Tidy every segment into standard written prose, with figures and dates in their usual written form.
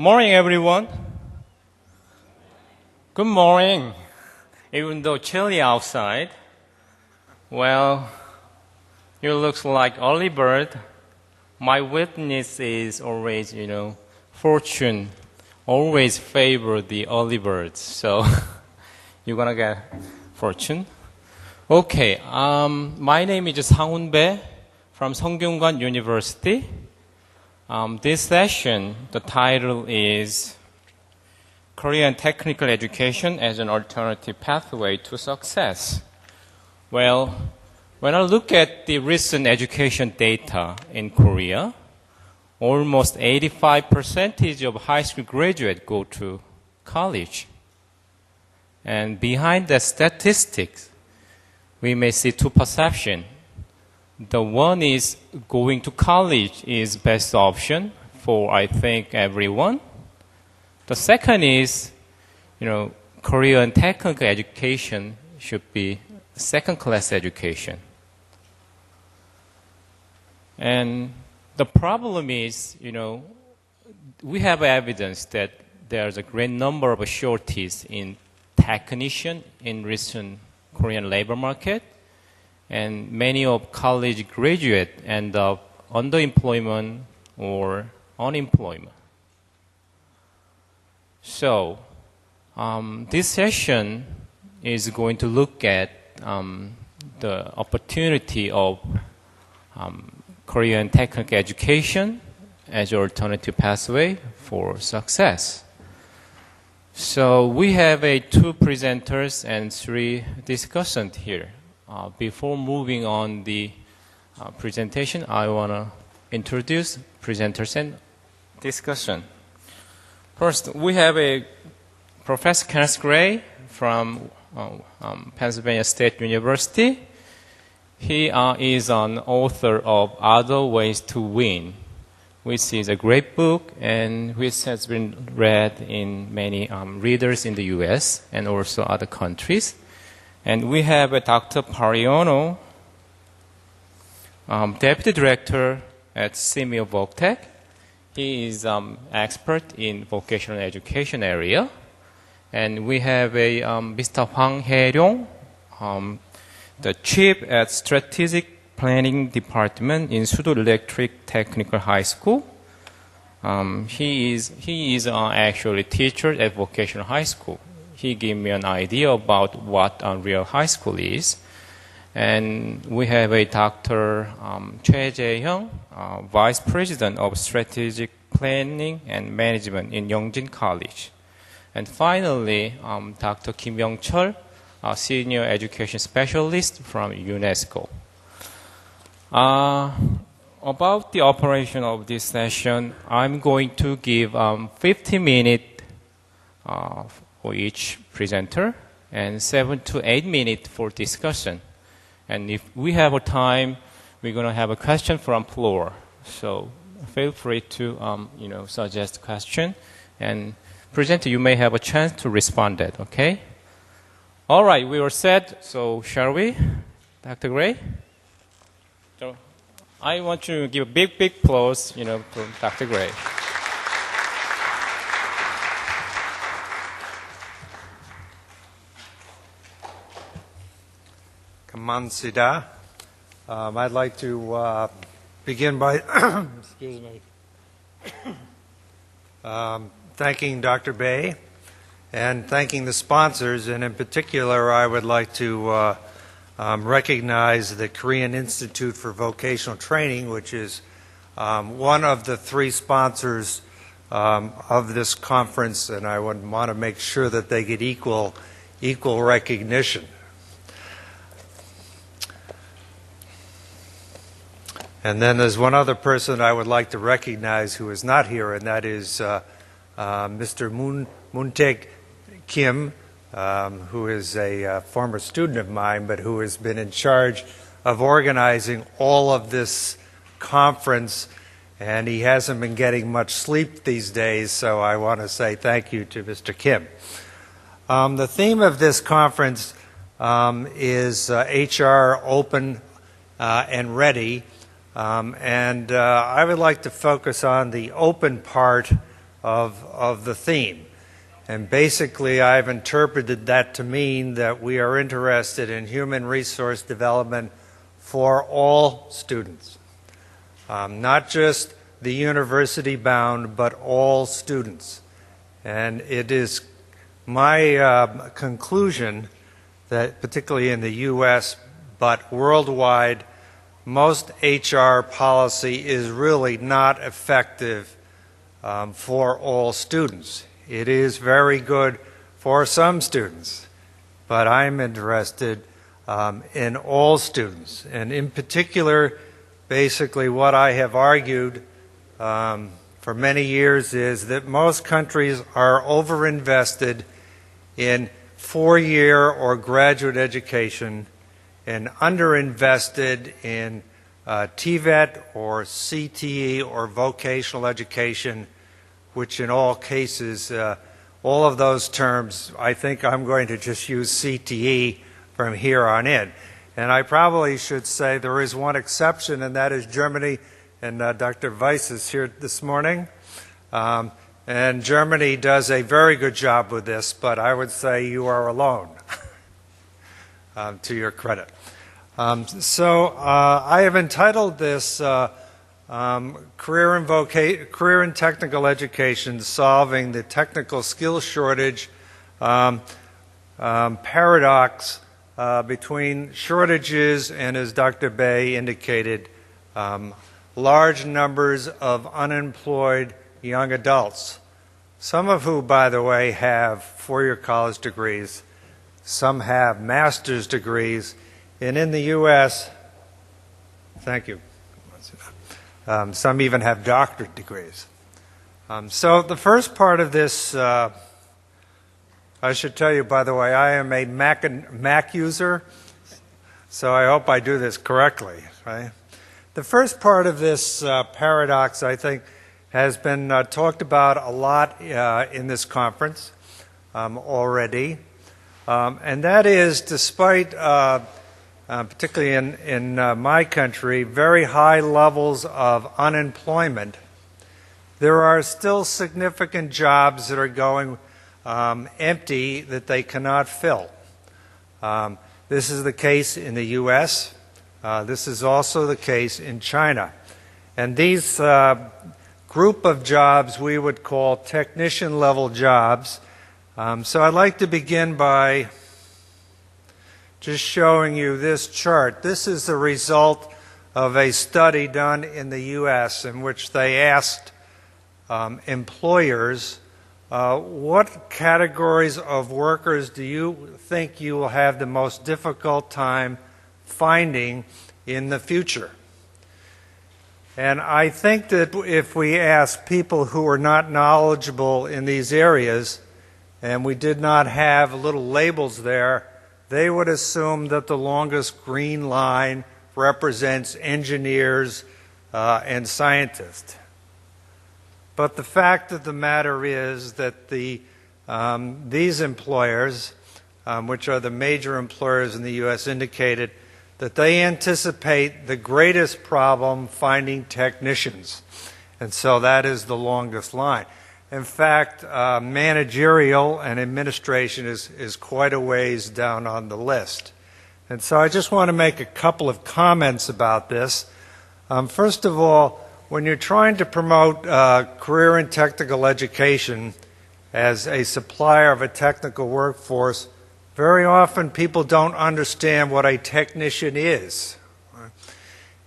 Morning, everyone. Good morning. Even though chilly outside, well, you look like early bird. My witness is always, fortune always favor the early birds. So you're gonna get fortune. Okay, my name is Sang-hoon Bae from Seongkyungwan University. This session, the title is Korean Technical Education as an Alternative Pathway to Success. Well, when I look at the recent education data in Korea, almost 85% of high school graduates go to college. And behind that statistics, we may see two perceptions. The one is going to college is best option for, I think, everyone. The second is, Korean technical education should be second-class education. And the problem is, we have evidence that there's a great number of shortages in technicians in recent Korean labor market, and many of college graduates end up underemployment or unemployment. So, this session is going to look at the opportunity of Korean technical education as an alternative pathway for success. So we have two presenters and three discussants here. Before moving on the presentation, I want to introduce presenters and discussion. First, we have a Professor Kenneth Gray from Pennsylvania State University. He is an author of Other Ways to Win, which is a great book and which has been read in many readers in the U.S. and also other countries. And we have Dr. Pariano, Deputy Director at CMU VocTech. He is expert in vocational education area. And we have Mr. Hwang Hae-ryong, the Chief at Strategic Planning Department in Sudo Electric Technical High School. He is actually teacher at vocational high school. He gave me an idea about what a real high school is. And we have a Dr. Choi Jae-hyung, Vice President of Strategic Planning and Management in Yongjin College. And finally, Dr. Kim Young-chul, a Senior Education Specialist from UNESCO. About the operation of this session, I'm going to give 50 minutes for each presenter and 7 to 8 minutes for discussion. And if we have a time, we're going to have a question from floor. So feel free to suggest question, and presenter, you may have a chance to respond that, okay? All right, we are set, so shall we? Dr. Gray? So I want to give a big applause, to Dr. Gray. Kamsahamnida. I'd like to begin by excuse me, thanking Dr. Bae and thanking the sponsors, and in particular I would like to recognize the Korean Institute for Vocational Training, which is one of the three sponsors of this conference, and I would want to make sure that they get equal recognition. And then there's one other person I would like to recognize who is not here, and that is Mr. Moon-taek Kim, who is a former student of mine, but who has been in charge of organizing all of this conference, and he hasn't been getting much sleep these days, so I want to say thank you to Mr. Kim. The theme of this conference is HR Open and Ready. I would like to focus on the open part of the theme. And basically, I've interpreted that to mean that we are interested in human resource development for all students, not just the university-bound, but all students. And it is my conclusion that, particularly in the U.S., but worldwide, most HR policy is really not effective for all students. It is very good for some students, but I'm interested in all students. And in particular, basically what I have argued for many years is that most countries are overinvested in four-year or graduate education and underinvested in TVET or CTE or vocational education, which in all cases, all of those terms, I think I'm going to just use CTE from here on in. And I probably should say there is one exception, and that is Germany, and Dr. Weiss is here this morning. And Germany does a very good job with this, but I would say you are alone, to your credit. So I have entitled this Career and Technical Education, Solving the Technical Skills Shortage Paradox between shortages and, as Dr. Bay indicated, large numbers of unemployed young adults, some of who, by the way, have four-year college degrees, some have master's degrees, and in the U.S., thank you, some even have doctorate degrees. So the first part of this, I should tell you, by the way, I am a Mac user, so I hope I do this correctly. Right? The first part of this paradox, I think, has been talked about a lot in this conference already, and that is, despite particularly in my country, very high levels of unemployment, there are still significant jobs that are going empty that they cannot fill. This is the case in the U.S. This is also the case in China. And these group of jobs we would call technician-level jobs. So I'd like to begin by just showing you this chart. This is the result of a study done in the U.S. in which they asked employers, what categories of workers do you think you will have the most difficult time finding in the future? And I think that if we ask people who are not knowledgeable in these areas, and we did not have little labels there, they would assume that the longest green line represents engineers and scientists. But the fact of the matter is that these employers, which are the major employers in the U.S., indicated that they anticipate the greatest problem finding technicians. And so that is the longest line. In fact, managerial and administration is quite a ways down on the list. And so I just want to make a couple of comments about this. First of all, when you're trying to promote career and technical education as a supplier of a technical workforce, very often people don't understand what a technician is.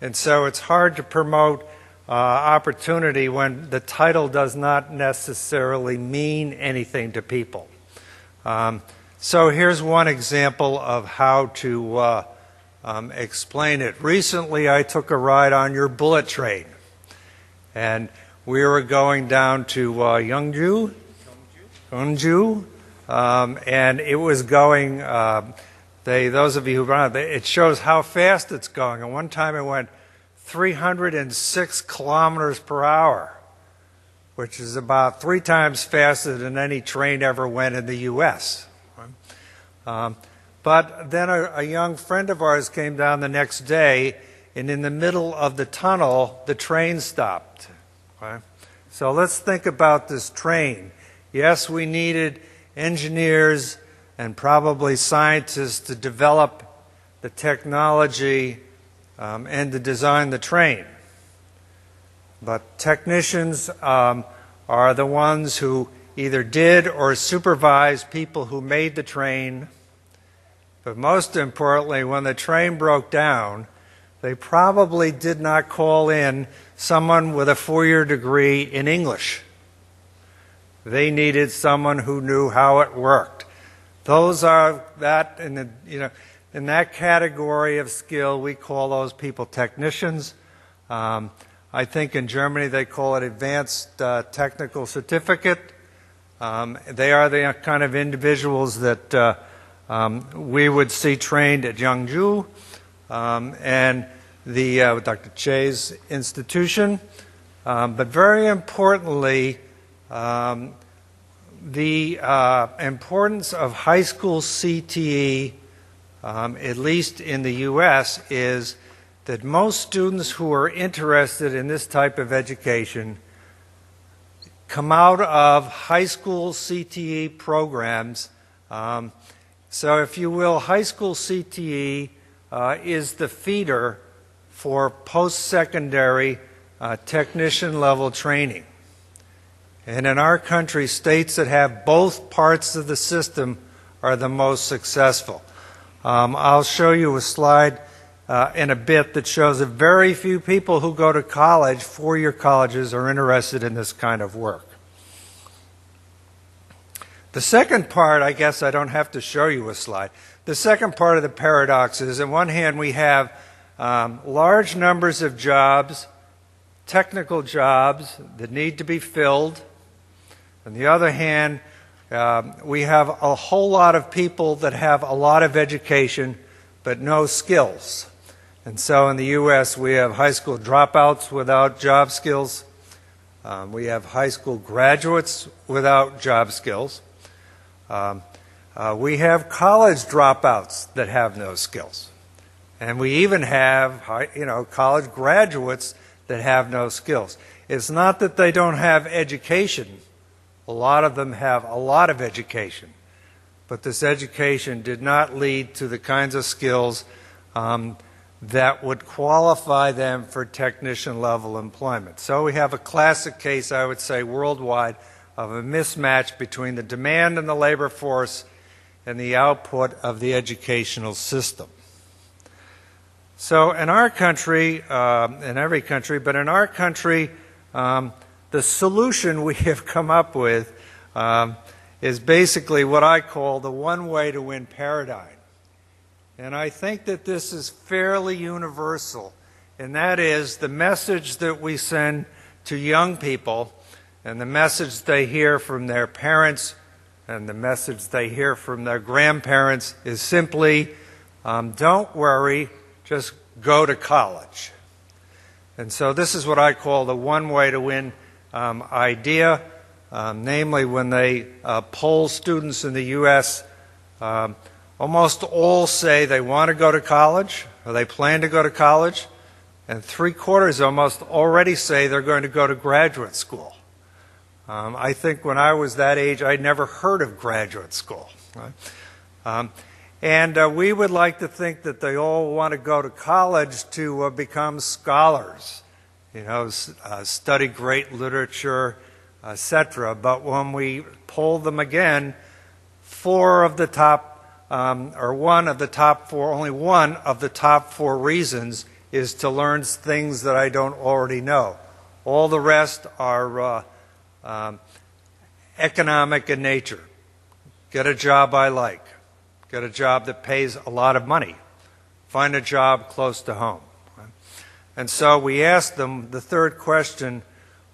And so it's hard to promote opportunity when the title does not necessarily mean anything to people. So here's one example of how to explain it. Recently I took a ride on your bullet train, and we were going down to Yeongju, and it was going, those of you who run it, it shows how fast it's going. And one time it went 306 kilometers per hour, which is about 3 times faster than any train ever went in the U.S. But then a young friend of ours came down the next day, and in the middle of the tunnel, the train stopped. Right? So let's think about this train. Yes, we needed engineers and probably scientists to develop the technology and to design the train. But technicians are the ones who either did or supervised people who made the train. But most importantly, when the train broke down, they probably did not call in someone with a 4-year degree in English. They needed someone who knew how it worked. Those are that in that category of skill, we call those people technicians. I think in Germany they call it advanced technical certificate. They are the kind of individuals that we would see trained at Yangzhou and the Dr. Che's institution. But very importantly, the importance of high school CTE, at least in the U.S., is that most students who are interested in this type of education come out of high school CTE programs. So if you will, high school CTE is the feeder for post-secondary technician level training. And in our country, states that have both parts of the system are the most successful. I'll show you a slide in a bit that shows that very few people who go to college, 4-year colleges, are interested in this kind of work. The second part, I guess I don't have to show you a slide. The second part of the paradox is, on one hand, we have large numbers of jobs, technical jobs that need to be filled. On the other hand, we have a whole lot of people that have a lot of education but no skills. And so in the U.S. we have high school dropouts without job skills. We have high school graduates without job skills. We have college dropouts that have no skills. And we even have college graduates that have no skills. It's not that they don't have education. A lot of them have a lot of education. But this education did not lead to the kinds of skills that would qualify them for technician level employment. So we have a classic case, I would say, worldwide of a mismatch between the demand in the labor force and the output of the educational system. So in our country, in every country, but in our country, the solution we have come up with is basically what I call the one way to win paradigm. And I think that this is fairly universal, and that is the message that we send to young people and the message they hear from their parents and the message they hear from their grandparents is simply, don't worry, just go to college. And so this is what I call the one way to win idea, namely when they poll students in the U.S., almost all say they want to go to college or they plan to go to college, and 3/4 almost already say they're going to go to graduate school. I think when I was that age, I'd never heard of graduate school. Right? And we would like to think that they all want to go to college to become scholars, study great literature, etc. But when we poll them again, only one of the top four reasons is to learn things that I don't already know. All the rest are economic in nature. Get a job I like. Get a job that pays a lot of money. Find a job close to home. And so we asked them the third question,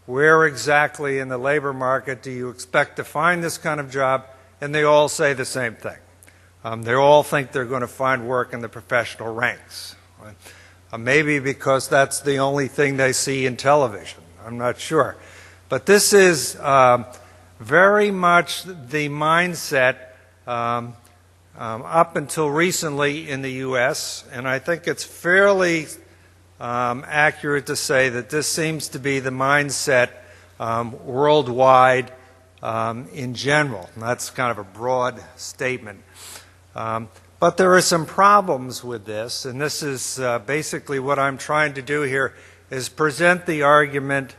where exactly in the labor market do you expect to find this kind of job? And they all say the same thing. They all think they're going to find work in the professional ranks. Right? Maybe because that's the only thing they see in television. I'm not sure. But this is very much the mindset up until recently in the U.S., and I think it's fairly accurate to say that this seems to be the mindset worldwide in general. And that's kind of a broad statement. But there are some problems with this, and this is basically what I'm trying to do here, is present the argument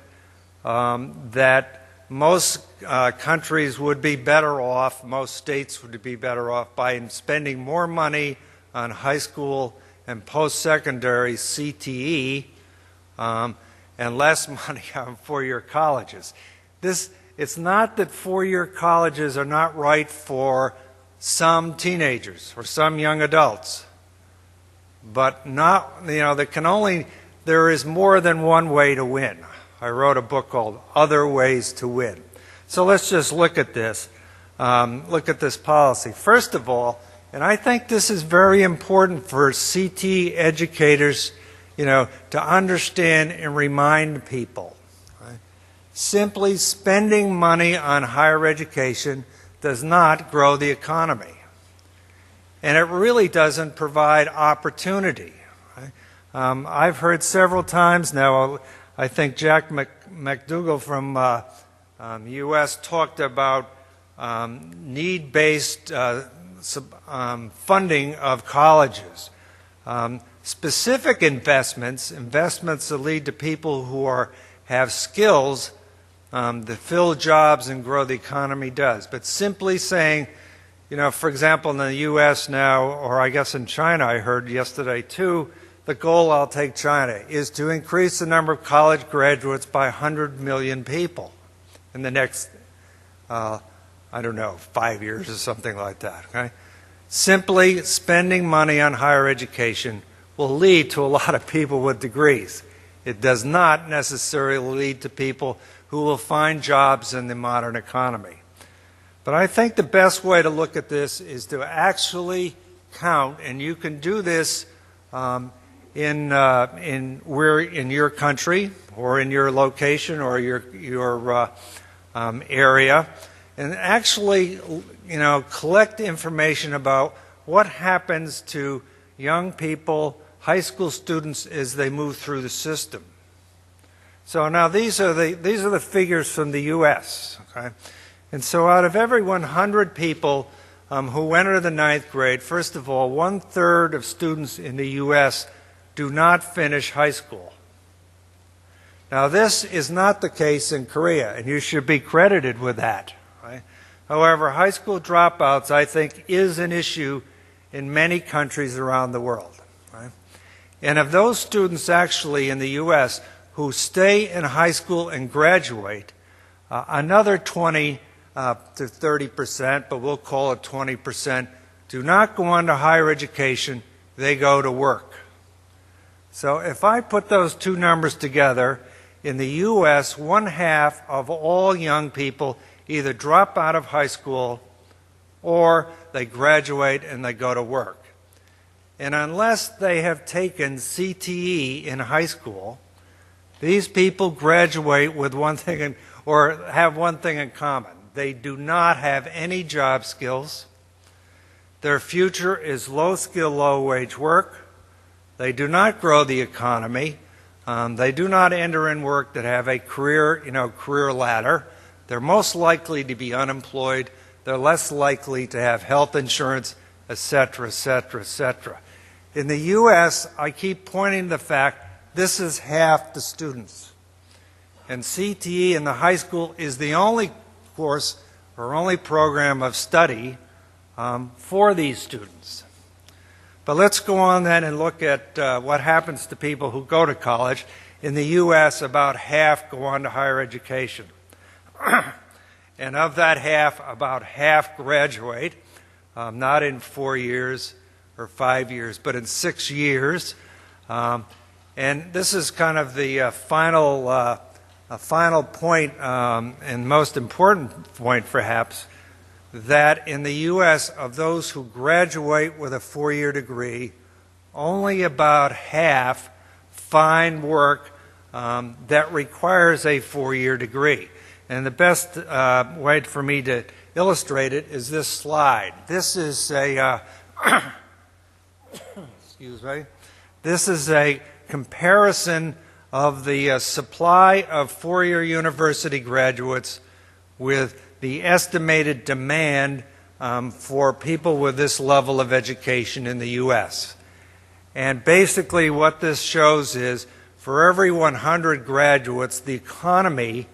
that most countries would be better off, most states would be better off by spending more money on high school and post-secondary CTE and less money on four-year colleges. It's not that four-year colleges are not right for some teenagers or some young adults, but not, there is more than one way to win. I wrote a book called Other Ways to Win. So let's just look at this policy. First of all, and I think this is very important for CTE educators, to understand and remind people. Right? Simply spending money on higher education does not grow the economy. And it really doesn't provide opportunity. Right? I've heard several times now, I think Jack McDougall from the U.S. talked about need-based funding of colleges. Specific investments that lead to people who have skills to fill jobs and grow the economy does. But simply saying, for example, in the U.S. now, or I guess in China, I heard yesterday too, the goal, I'll take China, is to increase the number of college graduates by 100 million people in the next, 5 years or something like that. Okay? Simply spending money on higher education will lead to a lot of people with degrees. It does not necessarily lead to people who will find jobs in the modern economy. But I think the best way to look at this is to actually count, and you can do this in your country or in your location or your area, and actually collect information about what happens to young people, high school students, as they move through the system. So now these are the figures from the U.S. Okay? And so out of every 100 people who enter the 9th grade, first of all, 1/3 of students in the U.S. do not finish high school. Now this is not the case in Korea, and you should be credited with that. Right? However, high school dropouts, I think, is an issue in many countries around the world. Right? And of those students actually in the U.S. who stay in high school and graduate, another 20 to 30%, but we'll call it 20%, do not go on to higher education, they go to work. So if I put those two numbers together, in the U.S., 1/2 of all young people either drop out of high school or they graduate and they go to work. And unless they have taken CTE in high school, these people graduate with one thing, or have one thing in common. They do not have any job skills. Their future is low-skill, low-wage work. They do not grow the economy. They do not enter in work that have a career ladder. They're most likely to be unemployed. They're less likely to have health insurance, etc., etc., etc. In the U.S., I keep pointing to the fact this is half the students. And CTE in the high school is the only course or only program of study for these students. But let's go on then and look at what happens to people who go to college. In the U.S., about half go on to higher education. And of that half, about half graduate, not in 4 years or 5 years, but in 6 years. And this is kind of the final point, and most important point perhaps, that in the U.S., of those who graduate with a 4-year degree, only about half find work that requires a 4-year degree. And the best way for me to illustrate it is this slide. This is a excuse me. This is a comparison of the supply of four-year university graduates with the estimated demand for people with this level of education in the U.S. And basically what this shows is for every 100 graduates, the economy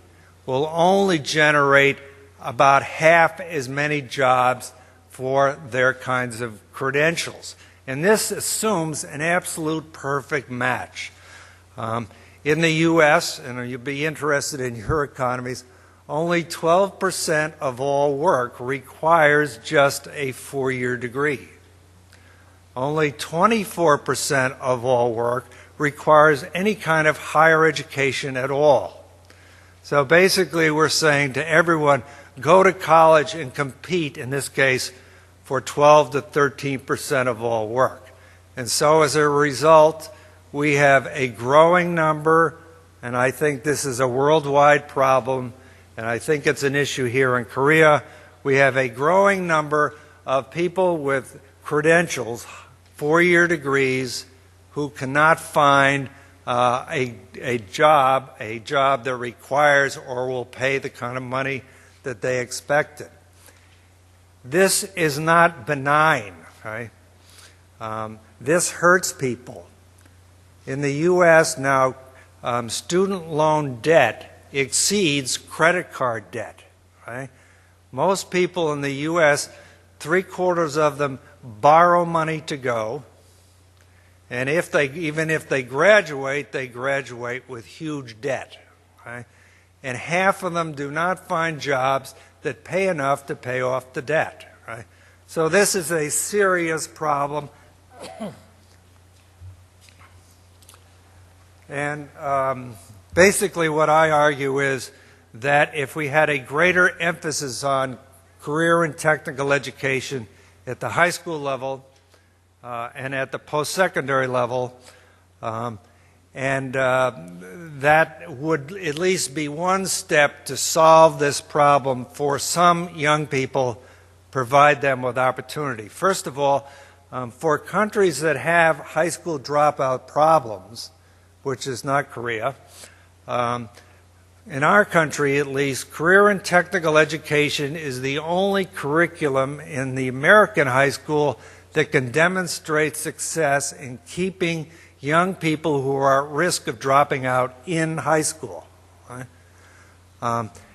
will only generate about half as many jobs for their kinds of credentials. And this assumes an absolute perfect match. In the U.S., and you'll be interested in your economies, only 12% of all work requires just a four-year degree. Only 24% of all work requires any kind of higher education at all. So basically we're saying to everyone, go to college and compete, in this case, for 12 to 13% of all work. And so as a result, we have a growing number, and I think this is a worldwide problem, and I think it's an issue here in Korea. We have a growing number of people with credentials, four-year degrees, who cannot find a job that requires or will pay the kind of money that they expected. This is not benign, right? This hurts people. In the U.S. now, student loan debt exceeds credit card debt, right? Most people in the U.S., three-quarters of them borrow money to go, and even if they graduate with huge debt, right? And half of them do not find jobs that pay enough to pay off the debt, right? So this is a serious problem. And basically what I argue is that if we had a greater emphasis on career and technical education at the high school level and at the post-secondary level, that would at least be one step to solve this problem for some young people, provide them with opportunity. First of all, for countries that have high school dropout problems, which is not Korea, in our country at least, career and technical education is the only curriculum in the American high school that can demonstrate success in keeping young people who are at risk of dropping out in high school. Right?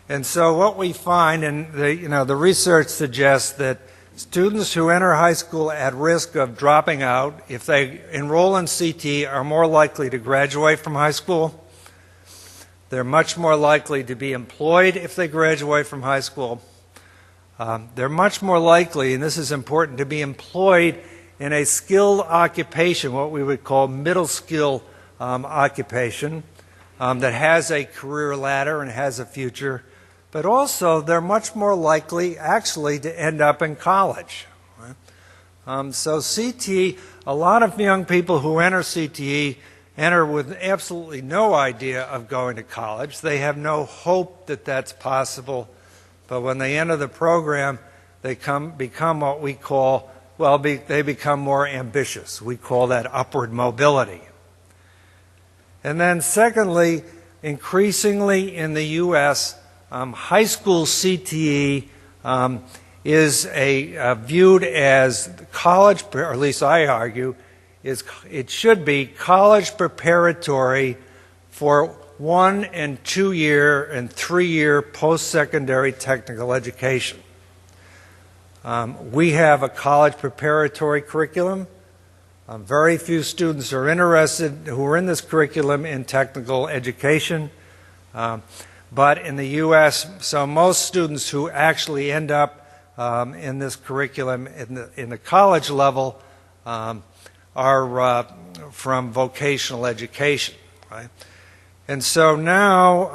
And so what we find, and the research suggests that students who enter high school at risk of dropping out, if they enroll in CTE, are more likely to graduate from high school. They're much more likely to be employed if they graduate from high school. They're much more likely, and this is important, to be employed in a skilled occupation, what we would call middle skill occupation, that has a career ladder and has a future. But also, they're much more likely, actually, to end up in college. Right? So CTE, a lot of young people who enter CTE enter with absolutely no idea of going to college. They have no hope that that's possible. But when they enter the program, they become what we call, they become more ambitious. We call that upward mobility. And then secondly, increasingly in the U.S., high school CTE is viewed as college, or at least I argue, it should be college preparatory for 1 and 2 year and 3 year post-secondary technical education. We have a college preparatory curriculum. Very few students are interested who are in this curriculum in technical education. But in the U.S., so most students who actually end up in this curriculum in the college level are from vocational education, right? And so now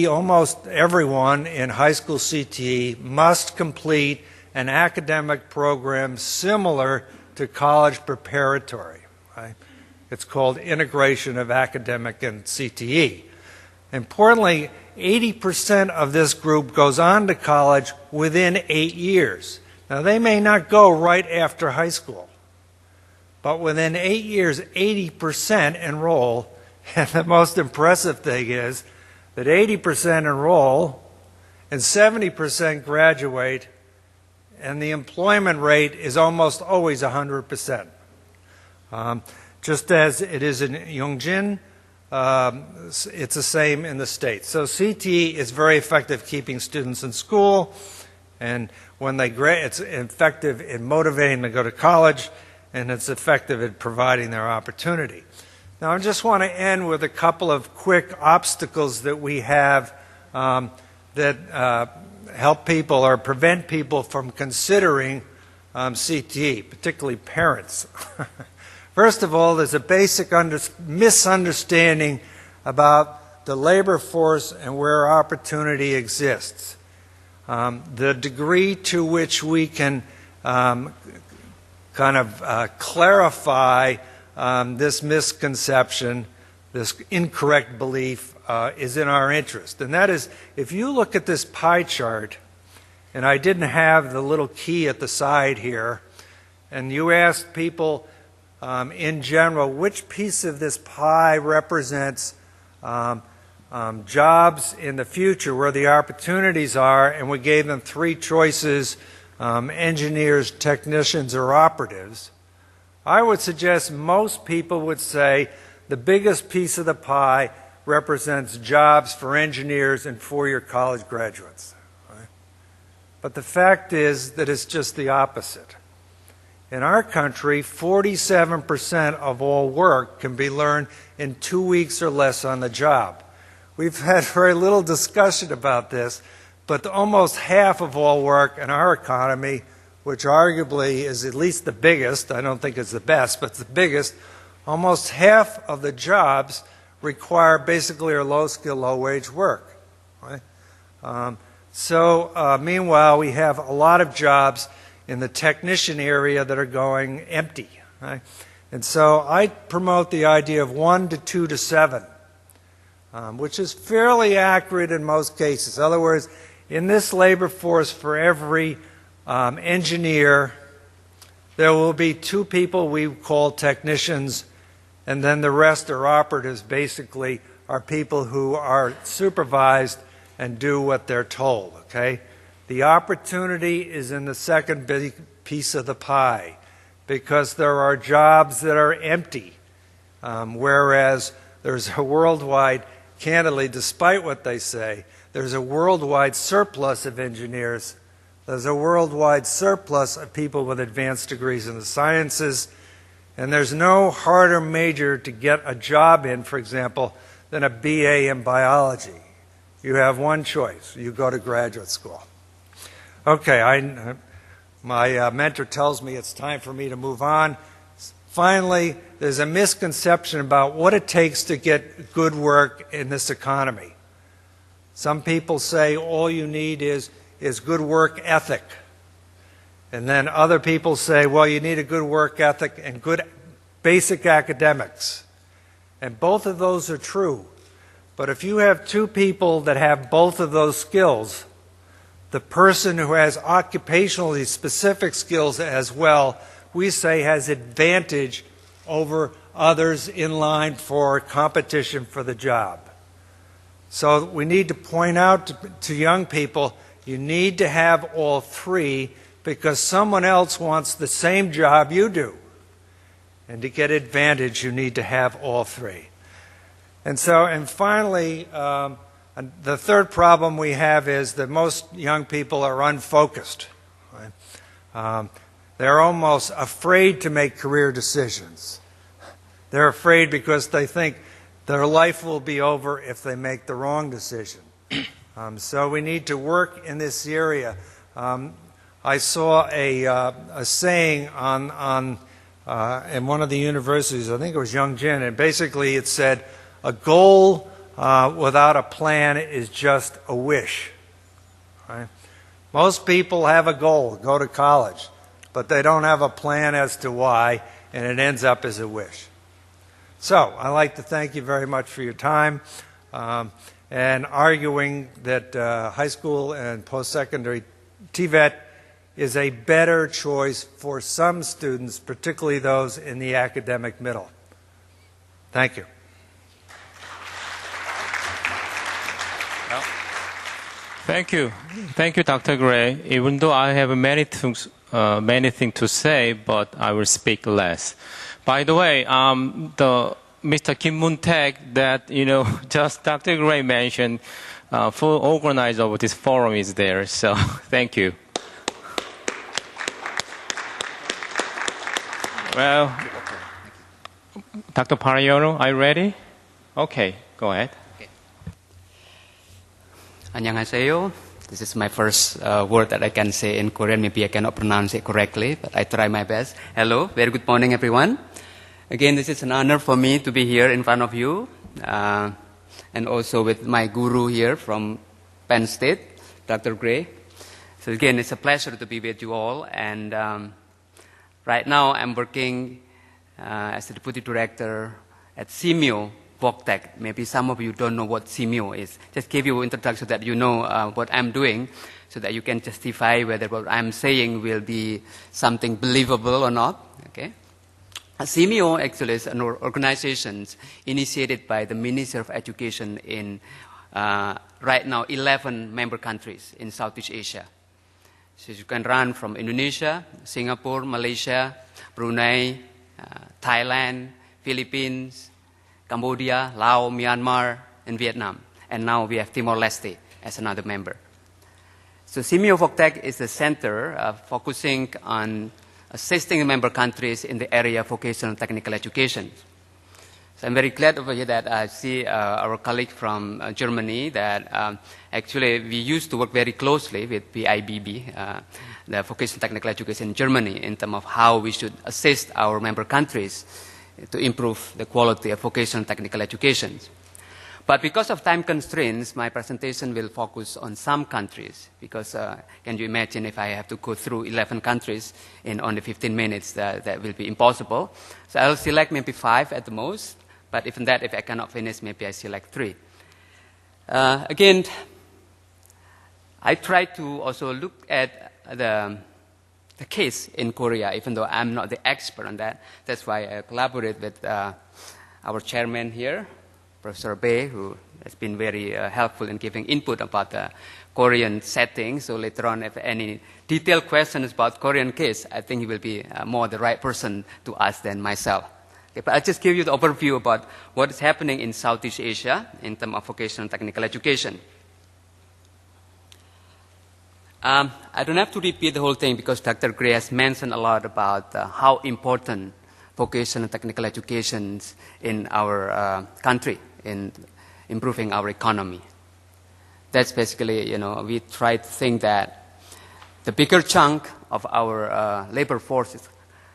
almost everyone in high school CTE must complete an academic program similar to college preparatory, right? It's called integration of academic and CTE. Importantly, 80% of this group goes on to college within 8 years. Now, they may not go right after high school, but within 8 years, 80% enroll And the most impressive thing is that 80% enroll and 70% graduate, and the employment rate is almost always 100%. Just as it is in Yongjin, it's the same in the States. So CTE is very effective keeping students in school, and when they graduate, it's effective in motivating them to go to college, and it's effective in providing their opportunity. Now, I just want to end with a couple of quick obstacles that we have that help people or prevent people from considering CTE, particularly parents. First of all, there's a basic misunderstanding about the labor force and where opportunity exists. The degree to which we can clarify this misconception, this incorrect belief, is in our interest. And that is, if you look at this pie chart, and I didn't have the little key at the side here, and you asked people in general which piece of this pie represents jobs in the future where the opportunities are, and we gave them three choices, engineers, technicians, or operatives, I would suggest most people would say the biggest piece of the pie represents jobs for engineers and four-year college graduates. Right? But the fact is that it's just the opposite. In our country, 47% of all work can be learned in 2 weeks or less on the job. We've had very little discussion about this, but almost half of all work in our economy, which arguably is at least the biggest, I don't think it's the best, but it's the biggest, almost half of the jobs require basically or low-skill, low-wage work. Right? Meanwhile, we have a lot of jobs in the technician area that are going empty. Right? And so I promote the idea of 1 to 2 to 7, which is fairly accurate in most cases. In other words, in this labor force, for every engineer, there will be 2 people we call technicians, and then the rest are operatives, basically, are people who are supervised and do what they're told, okay? The opportunity is in the second big piece of the pie, because there are jobs that are empty, whereas there's a worldwide, candidly, despite what they say, there's a worldwide surplus of engineers. There's a worldwide surplus of people with advanced degrees in the sciences, and there's no harder major to get a job in, for example, than a BA in biology. You have one choice. You go to graduate school. Okay, my mentor tells me it's time for me to move on. Finally, there's a misconception about what it takes to get good work in this economy. Some people say all you need is good work ethic. And then other people say, well, you need a good work ethic and good basic academics. And both of those are true. But if you have 2 people that have both of those skills, the person who has occupationally specific skills as well, we say has advantage over others in line for competition for the job. So we need to point out to young people, you need to have all 3 because someone else wants the same job you do. And to get advantage, you need to have all 3. And finally, the third problem we have is that most young people are unfocused. Right? They're almost afraid to make career decisions. They're afraid because they think their life will be over if they make the wrong decision. So we need to work in this area. I saw a saying in one of the universities, I think it was Yongjin, and basically it said, a goal without a plan is just a wish. Right? Most people have a goal, go to college, but they don't have a plan as to why, and it ends up as a wish. So I'd like to thank you very much for your time and arguing that high school and post-secondary TVET is a better choice for some students, particularly those in the academic middle. Thank you. Thank you. Thank you, Dr. Gray. Even though I have many things to say, but I will speak less. By the way, the Mr. Kim Moon-taek that, just Dr. Gray mentioned, full organizer of this forum is there. So thank you. Well, Dr. Parayoro, are you ready? Okay, go ahead. 안녕하세요. This is my first word that I can say in Korean. Maybe I cannot pronounce it correctly, but I try my best. Hello, very good morning, everyone. Again, this is an honor for me to be here in front of you, and also with my guru here from Penn State, Dr. Gray. So again, it's a pleasure to be with you all. And right now, I'm working as the deputy director at CMU. VocTech. Maybe some of you don't know what CMU is. Just give you an introduction so that you know what I'm doing, so that you can justify whether what I'm saying will be something believable or not. Okay. CMU actually is an organization initiated by the Ministry of Education in right now 11 member countries in Southeast Asia. So you can run from Indonesia, Singapore, Malaysia, Brunei, Thailand, Philippines, Cambodia, Laos, Myanmar, and Vietnam. And now we have Timor-Leste as another member. So CMU VocTech is a center focusing on assisting member countries in the area of vocational technical education. So I'm very glad over here that I see our colleague from Germany that actually we used to work very closely with VIBB, the vocational technical education in Germany, in terms of how we should assist our member countries to improve the quality of vocational technical education. But because of time constraints, my presentation will focus on some countries, because can you imagine if I have to go through 11 countries in only 15 minutes, that will be impossible. So I'll select maybe 5 at the most, but even that, if I cannot finish, maybe I select 3. Again, I try to also look at the case in Korea, even though I'm not the expert on that. That's why I collaborate with our chairman here, Professor Bae, who has been very helpful in giving input about the Korean setting. So later on, if any detailed questions about Korean case, I think he will be more the right person to ask than myself. Okay, but I'll just give you the overview about what is happening in Southeast Asia in terms of vocational technical education. I don't have to repeat the whole thing because Dr. Gray has mentioned a lot about how important vocational technical education is in our country in improving our economy. That's basically, we try to think that the bigger chunk of our labor forces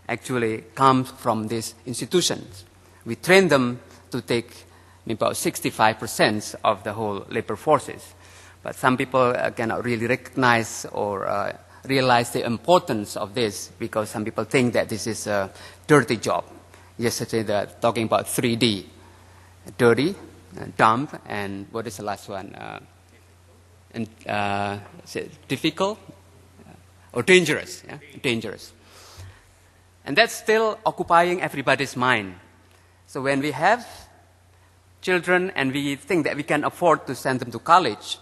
actually comes from these institutions. We train them to take about 65% of the whole labor forces. But some people cannot really recognize or realize the importance of this, because some people think that this is a dirty job. Yesterday, they're talking about 3D, dirty, dumb, and what is the last one? Is it difficult or dangerous? Yeah? Dangerous. And that's still occupying everybody's mind. So when we have children and we think that we can afford to send them to college,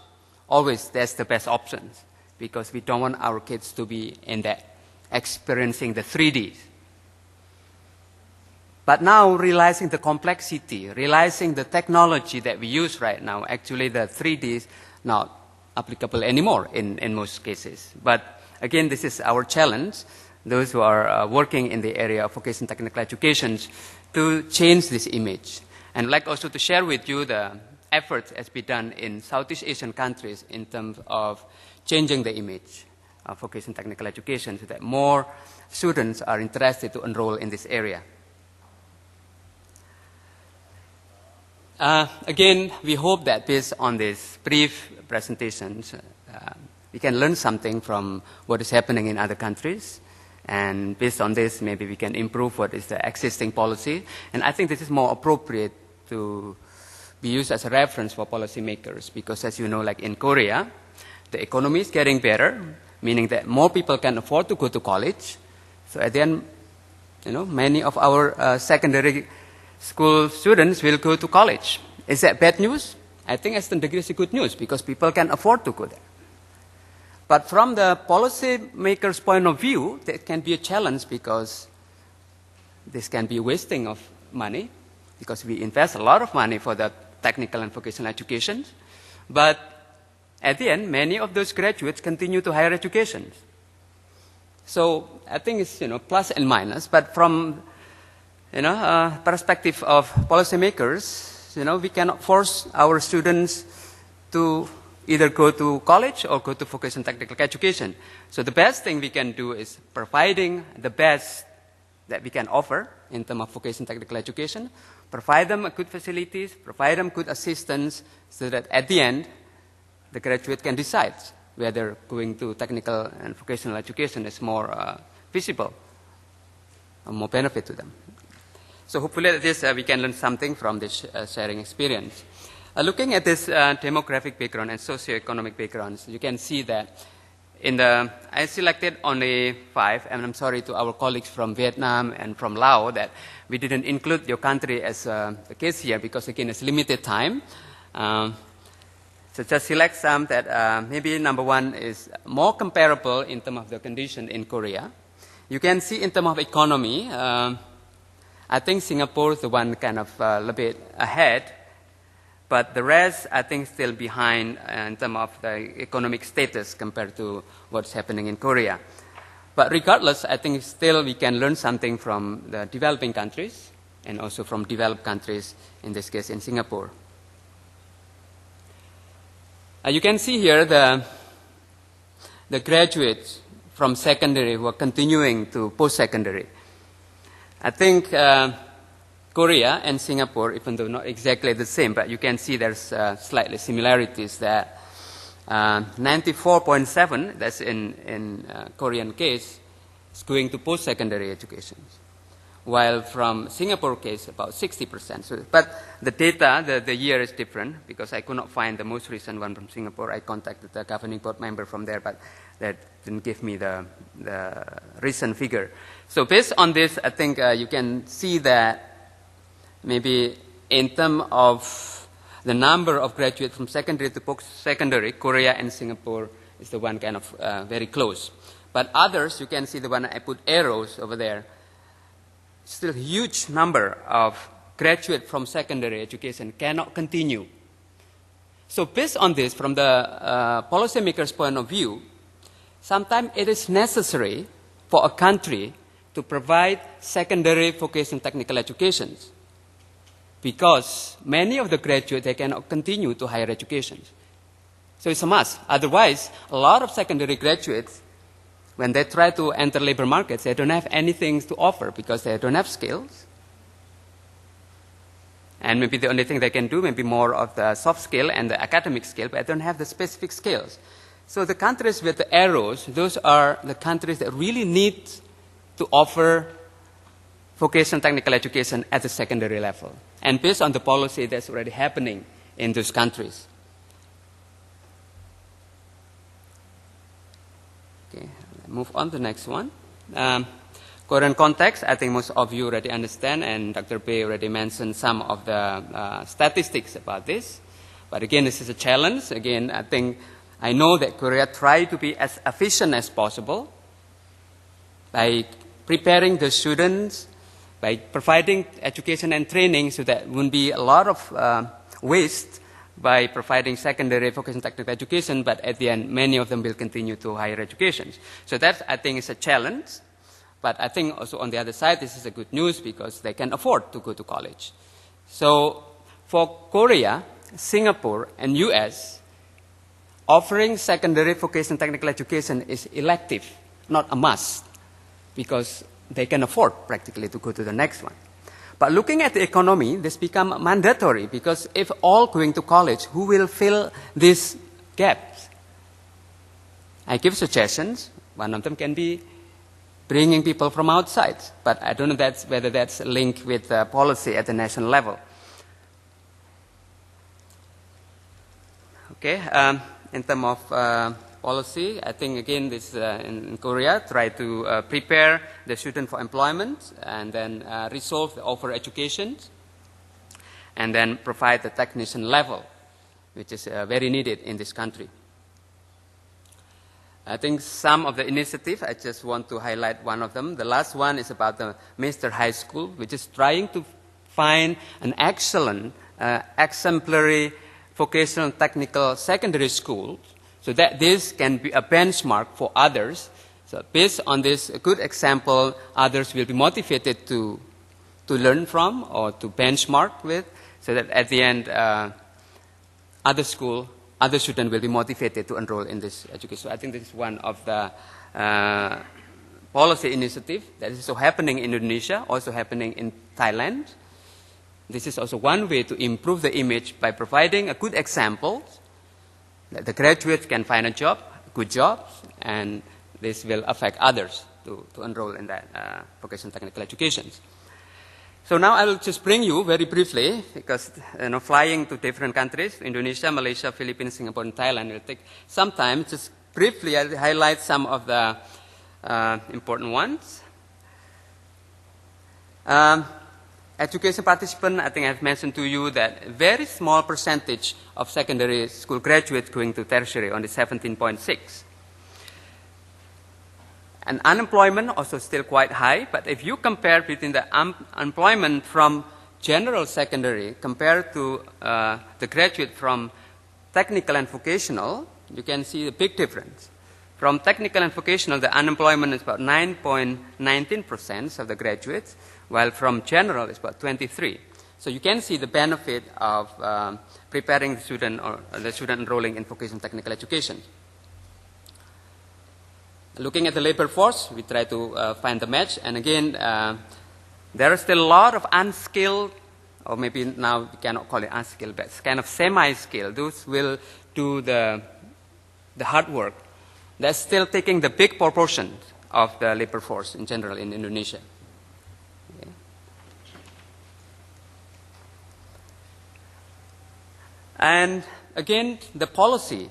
always that's the best option, because we don't want our kids to be in that, experiencing the 3Ds. But now, realizing the complexity, realizing the technology that we use right now, actually the 3Ds not applicable anymore in most cases. But again, this is our challenge, those who are working in the area of vocational technical education, to change this image. And I'd like also to share with you the efforts has been done in Southeast Asian countries in terms of changing the image of vocational technical education so that more students are interested to enroll in this area. Again, we hope that based on these brief presentations, we can learn something from what is happening in other countries. And based on this, maybe we can improve what is the existing policy. And I think this is more appropriate to be used as a reference for policymakers, because as you know, like in Korea, the economy is getting better, meaning that more people can afford to go to college. So at the end, many of our secondary school students will go to college. Is that bad news? I think as the degree is good news because people can afford to go there. But from the policymaker's point of view, that can be a challenge because this can be wasting of money because we invest a lot of money for the technical and vocational education. But at the end, many of those graduates continue to higher education. So I think it's, plus and minus. But from, perspective of policymakers, we cannot force our students to either go to college or go to vocational technical education. So the best thing we can do is providing the best that we can offer in terms of vocational technical education, provide them good facilities, provide them good assistance, so that at the end, the graduate can decide whether going to technical and vocational education is more feasible or more benefit to them. So hopefully at this we can learn something from this sharing experience. Looking at this demographic background and socioeconomic backgrounds, you can see that I selected only 5, and I'm sorry to our colleagues from Vietnam and from Laos that we didn't include your country as a case here because again it's limited time. So just select some that maybe number 1 is more comparable in terms of the condition in Korea. You can see in terms of economy, I think Singapore is the one kind of a little bit ahead, but the rest I think still behind in terms of the economic status compared to what's happening in Korea. But regardless, I think still we can learn something from the developing countries and also from developed countries, in this case in Singapore. You can see here the graduates from secondary who are continuing to post-secondary. I think Korea and Singapore, even though not exactly the same, but you can see there's slightly similarities that 94.7, that's in Korean case, is going to post-secondary education. While from Singapore case, about 60%. So, but the data, the year is different because I could not find the most recent one from Singapore. I contacted the governing board member from there, but that didn't give me the recent figure. So based on this, I think you can see that maybe in terms of the number of graduates from secondary to post-secondary, Korea and Singapore is the one kind of very close. But others, you can see the one I put arrows over there, still a huge number of graduates from secondary education cannot continue. So based on this, from the policymaker's point of view, sometimes it is necessary for a country to provide secondary vocational technical education because many of the graduates, they cannot continue to higher education. So it's a must. Otherwise, a lot of secondary graduates, when they try to enter labor markets, they don't have anything to offer because they don't have skills. And maybe the only thing they can do may be more of the soft skill and the academic skill, but they don't have the specific skills. So the countries with the arrows, those are the countries that really need to offer vocational technical education at the secondary level. And based on the policy that's already happening in those countries. Okay. Move on to the next one. Korean context, I think most of you already understand, and Dr. Bay already mentioned some of the statistics about this. But again, this is a challenge. Again, I know that Korea tried to be as efficient as possible by preparing the students, by providing education and training so that wouldn't be a lot of waste by providing secondary vocational technical education, but at the end, many of them will continue to higher education. So that, I think, is a challenge. But I think also on the other side, this is a good news because they can afford to go to college. So for Korea, Singapore, and US, offering secondary vocational technical education is elective, not a must, because they can afford practically to go to the next one. But looking at the economy, this becomes mandatory because if all going to college, who will fill these gaps? I give suggestions. One of them can be bringing people from outside, but I don't know whether that's linked with policy at the national level. Okay, in terms of policy, I think again this in Korea try to prepare the student for employment and then resolve the offer education and then provide the technician level. which is very needed in this country. I think some of the initiatives, I just want to highlight one of them. The last one is about the Master High School, which is trying to find an excellent, exemplary vocational technical secondary school so that this can be a benchmark for others. So based on this good example, others will be motivated to learn from or to benchmark with, so that at the end, other students will be motivated to enroll in this education. So I think this is one of the policy initiatives that is also happening in Indonesia, also happening in Thailand. This is also one way to improve the image by providing a good example that the graduates can find a job, good jobs, and this will affect others to enroll in that vocational technical education. So now I will just bring you very briefly, because flying to different countries, Indonesia, Malaysia, Philippines, Singapore, and Thailand will take some time. Just briefly, I'll highlight some of the important ones. Education participant, I think I've mentioned to you that a very small percentage of secondary school graduates going to tertiary, only 17.6. And unemployment also still quite high, but if you compare between the unemployment from general secondary compared to the graduate from technical and vocational, you can see a big difference. From technical and vocational, the unemployment is about 9.19% of the graduates, while from general it's about 23%. So you can see the benefit of preparing the student or the student enrolling in vocational technical education. Looking at the labor force, we try to find the match. And again, there are still a lot of unskilled, or maybe now we cannot call it unskilled, but it's kind of semi-skilled. Those will do the hard work. They're still taking the big proportion of the labor force in general in Indonesia. Okay. And again, the policy.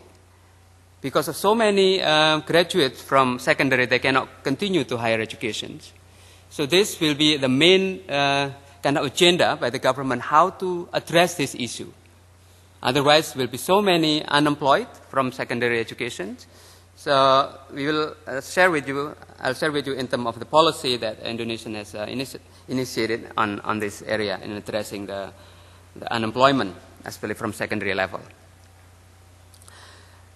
Because of so many graduates from secondary, they cannot continue to higher education. So this will be the main kind of agenda by the government, how to address this issue. Otherwise, there will be so many unemployed from secondary education. So we will share with you, I'll share with you in terms of the policy that Indonesia has initiated on this area in addressing the unemployment, especially from secondary level.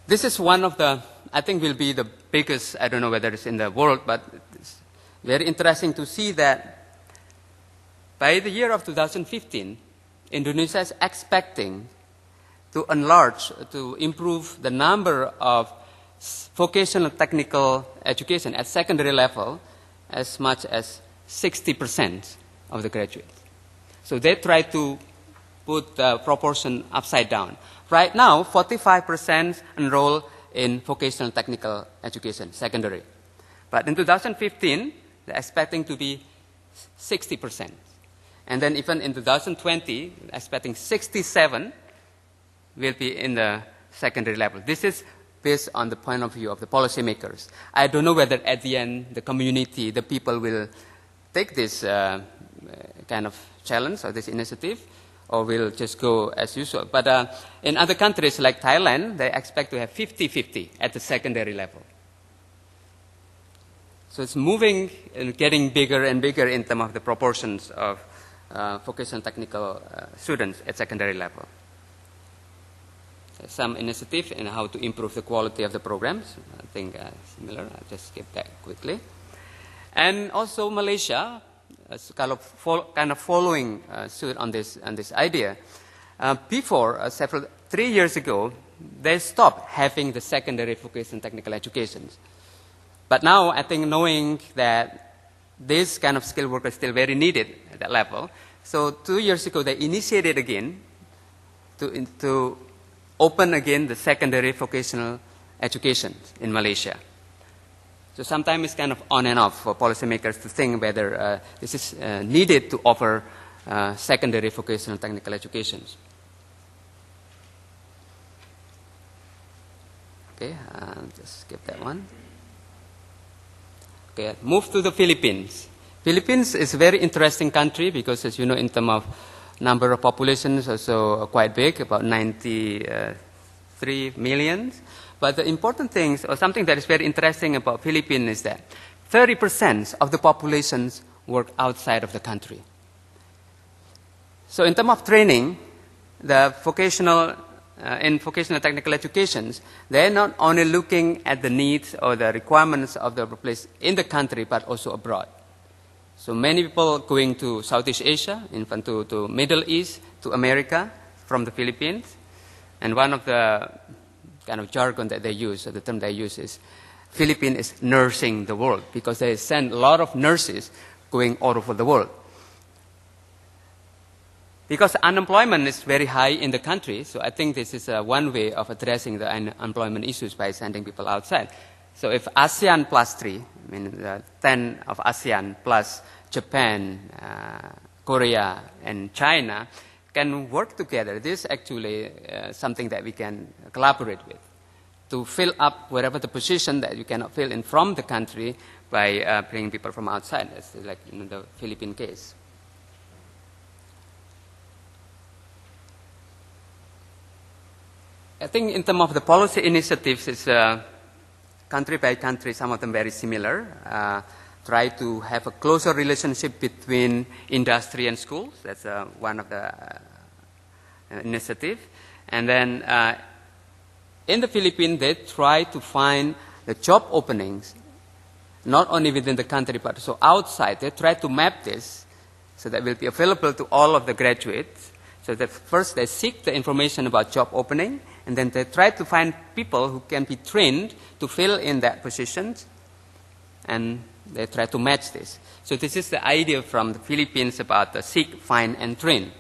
This is one of the, I think will be the biggest, I don't know whether it's in the world, but it's very interesting to see that by the year of 2015, Indonesia is expecting to enlarge, to improve the number of vocational technical education at secondary level as much as 60% of the graduates. So they try to put the proportion upside down. Right now, 45% enroll in vocational technical education, secondary. But in 2015, they're expecting to be 60%. And then even in 2020, expecting 67% will be in the secondary level. This is based on the point of view of the policymakers. I don't know whether at the end, the community, the people will take this kind of challenge or this initiative, or will just go as usual. But in other countries like Thailand, they expect to have 50-50 at the secondary level. So it's moving and getting bigger and bigger in terms of the proportions of vocational technical students at secondary level. Some initiative in how to improve the quality of the programs. I think similar. I'll just skip that quickly. And also Malaysia, kind of following suit on this idea. Before, 3 years ago, they stopped having the secondary vocational technical education. But now, I think knowing that this kind of skilled work is still very needed at that level, so 2 years ago, they initiated again to open again the secondary vocational education in Malaysia. So sometimes it's kind of on and off for policymakers to think whether this is needed to offer secondary vocational technical education. Okay, just skip that one. Okay, move to the Philippines. Philippines is a very interesting country because, as you know, in terms of Number of population is also quite big, about 93 million. But the important thing, or something that is very interesting about Philippines, is that 30% of the populations work outside of the country. So in terms of training, the in vocational technical educations, they're not only looking at the needs or the requirements of the place in the country, but also abroad. So many people going to Southeast Asia, to Middle East, to America from the Philippines. And one of the kind of jargon that they use, or the term they use, is Philippines is nursing the world, because they send a lot of nurses going all over the world. Because unemployment is very high in the country, so I think this is one way of addressing the unemployment issues by sending people outside. So if ASEAN plus 3, I mean the 10 of ASEAN plus Japan, Korea, and China can work together, this is actually something that we can collaborate with to fill up wherever the position that you cannot fill in from the country by bringing people from outside, as like in the Philippine case. I think in terms of the policy initiatives, it's country by country, some of them very similar. Try to have a closer relationship between industry and schools. That's one of the initiatives. And then in the Philippines, they try to find the job openings, not only within the country, but also outside. They try to map this so that will be available to all of the graduates. So that first they seek the information about job opening, and then they try to find people who can be trained to fill in that positions, and they try to match this. So this is the idea from the Philippines about the seek, find, and train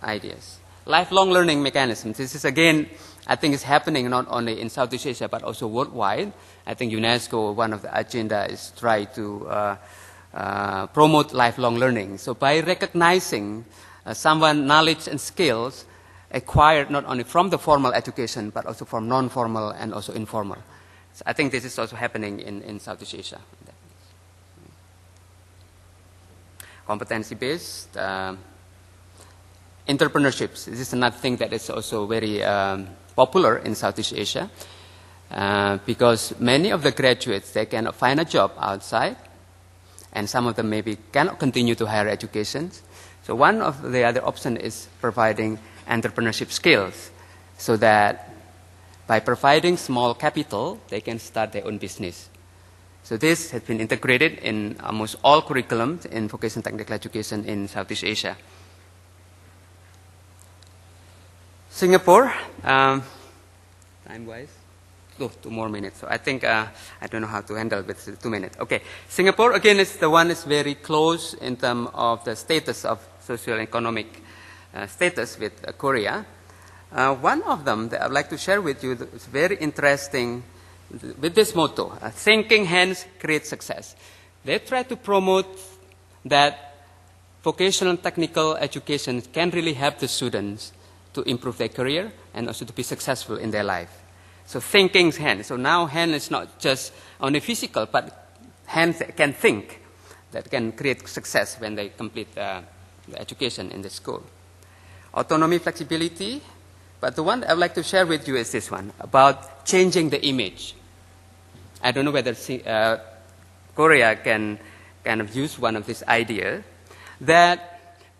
ideas. Lifelong learning mechanisms. This is, again, I think is happening not only in Southeast Asia, but also worldwide. I think UNESCO, one of the agenda is try to promote lifelong learning. So by recognizing someone's knowledge and skills acquired not only from the formal education, but also from non-formal and also informal. So I think this is also happening in Southeast Asia. Competency-based entrepreneurships. This is another thing that is also very popular in Southeast Asia because many of the graduates, they cannot find a job outside, and some of them maybe cannot continue to higher education. So one of the other options is providing entrepreneurship skills so that by providing small capital, they can start their own business. So this has been integrated in almost all curriculums in vocational technical education in Southeast Asia. Singapore, time-wise, 2 more minutes. So I think I don't know how to handle with 2 minutes. Okay, Singapore again is the one is very close in terms of the status of socio-economic status with Korea. One of them that I'd like to share with you is very interesting with this motto, thinking hence creates success. They try to promote that vocational technical education can really help the students to improve their career and also to be successful in their life. So thinking's hand. So now hand is not just only physical, but hands that can think, that can create success when they complete the education in the school. Autonomy, flexibility. But the one that I'd like to share with you is this one, about changing the image. I don't know whether Korea can kind of use one of these ideas that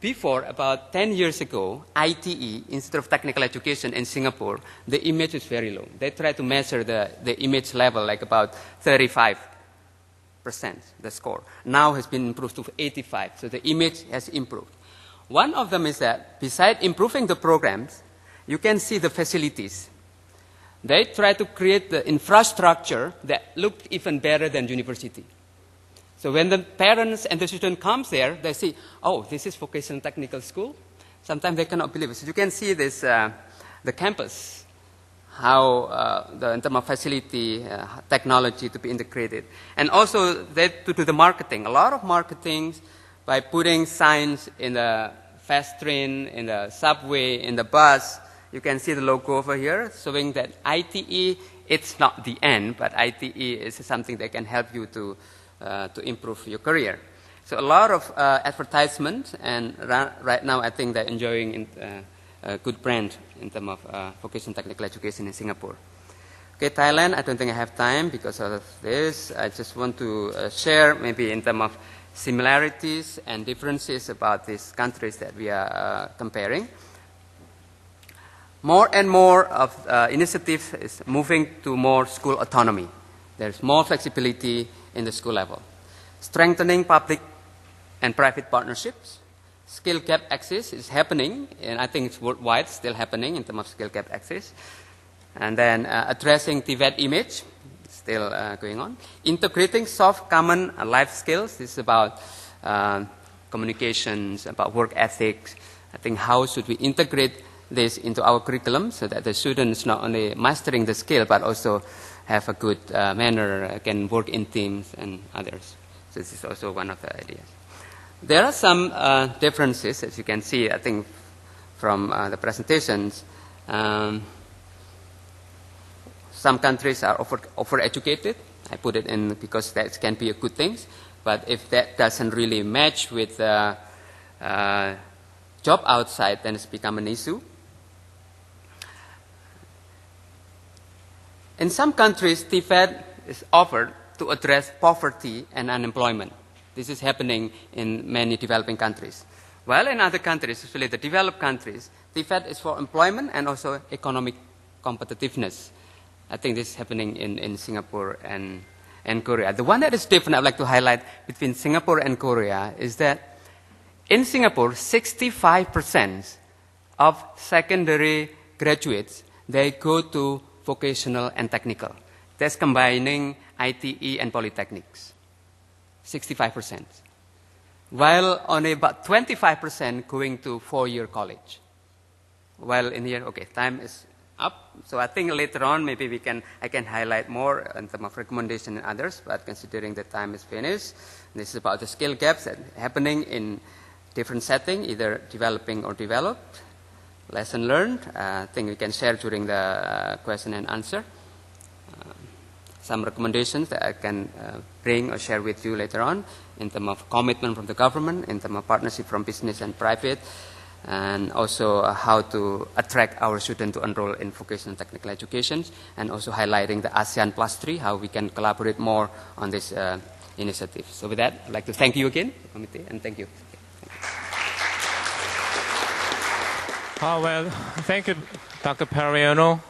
before, about 10 years ago, ITE, Institute of Technical Education in Singapore, the image is very low. They try to measure the image level like about 35%, the score. Now has been improved to 85, so the image has improved. One of them is that besides improving the programs, you can see the facilities. They try to create the infrastructure that looked even better than university. So when the parents and the student comes there, they see, oh, this is vocational technical school. Sometimes they cannot believe it. So you can see this, the campus, how in terms of facility, technology to be integrated. And also they to do the marketing. A lot of marketing by putting signs in the fast train, in the subway, in the bus. You can see the logo over here showing that ITE, it's not the end, but ITE is something that can help you to improve your career. So a lot of advertisement, and right now I think they're enjoying a good brand in terms of vocational technical education in Singapore. Okay, Thailand, I don't think I have time because of this. I just want to share maybe in terms of similarities and differences about these countries that we are comparing. More and more of initiative is moving to more school autonomy. There's more flexibility in the school level. Strengthening public and private partnerships. Skill gap access is happening, and I think it's worldwide still happening in terms of skill gap access. And then addressing TVET image, still going on. Integrating soft common life skills. This is about communications, about work ethics. I think how should we integrate this into our curriculum so that the students not only mastering the skill but also have a good manner, can work in teams and others. So this is also one of the ideas. There are some differences, as you can see, I think, from the presentations. Some countries are over-educated. I put it in because that can be a good thing. But if that doesn't really match with job outside, then it's become an issue. In some countries, TVET is offered to address poverty and unemployment. This is happening in many developing countries. While in other countries, especially the developed countries, TVET is for employment and also economic competitiveness. I think this is happening in Singapore and Korea. The one that is different I'd like to highlight between Singapore and Korea is that in Singapore, 65% of secondary graduates, they go to vocational and technical. That's combining ITE and polytechnics. 65%. While only about 25% going to 4-year college. While in here, okay, time is up. So I think later on maybe I can highlight more in terms of recommendation and others, but considering the time is finished, this is about the skill gaps that are happening in different settings, either developing or developed. Lesson learned, I think we can share during the question and answer. Some recommendations that I can bring or share with you later on in terms of commitment from the government, in terms of partnership from business and private, and also how to attract our students to enroll in vocational technical education, and also highlighting the ASEAN Plus 3, how we can collaborate more on this initiative. So with that, I'd like to thank you again, committee, and thank you. Well, thank you, Dr. Periano.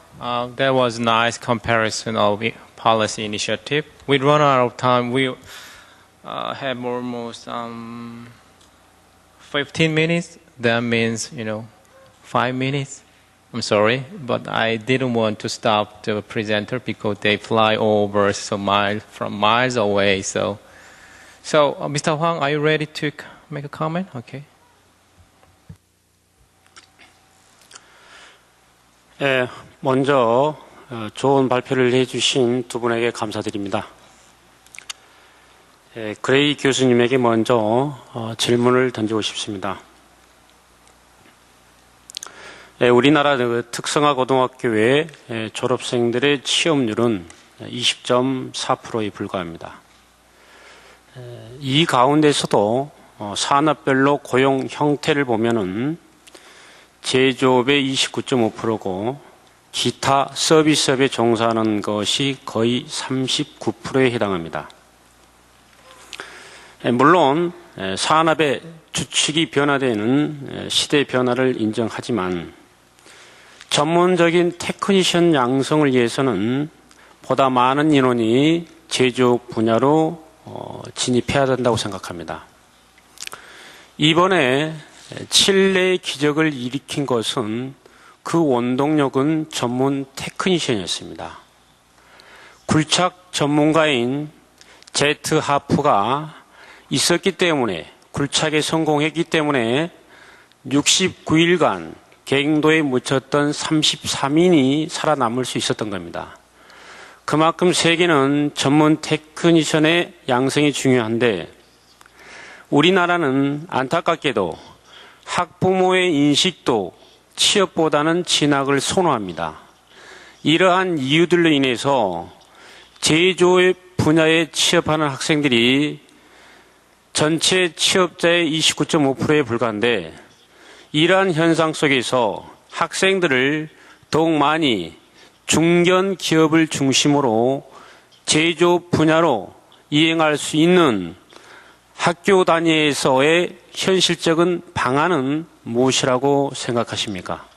That was a nice comparison of policy initiative. We run out of time. We have almost 15 minutes. That means, 5 minutes. I'm sorry, but I didn't want to stop the presenter because they fly over from miles away. So Mr. Huang, are you ready to make a comment? Okay. 먼저 좋은 발표를 해주신 두 분에게 감사드립니다. 그레이 교수님에게 먼저 질문을 던지고 싶습니다. 우리나라 특성화 고등학교의 졸업생들의 취업률은 20.4%에 불과합니다. 이 가운데서도 산업별로 고용 형태를 보면은 제조업의 29.5%고 기타 서비스업에 종사하는 것이 거의 39%에 해당합니다. 물론 산업의 주축이 변화되는 시대 변화를 인정하지만 전문적인 테크니션 양성을 위해서는 보다 많은 인원이 제조업 분야로 진입해야 된다고 생각합니다. 이번에 칠레의 기적을 일으킨 것은 그 원동력은 전문 테크니션이었습니다. 굴착 전문가인 제트 하프가 있었기 때문에, 굴착에 성공했기 때문에 69일간 갱도에 묻혔던 33인이 살아남을 수 있었던 겁니다. 그만큼 세계는 전문 테크니션의 양성이 중요한데 우리나라는 안타깝게도 학부모의 인식도 취업보다는 진학을 선호합니다. 이러한 이유들로 인해서 제조업 분야에 취업하는 학생들이 전체 취업자의 29.5%에 불과한데 이러한 현상 속에서 학생들을 더욱 많이 중견 기업을 중심으로 제조 분야로 이행할 수 있는 학교 단위에서의 현실적인 방안은 무엇이라고 생각하십니까?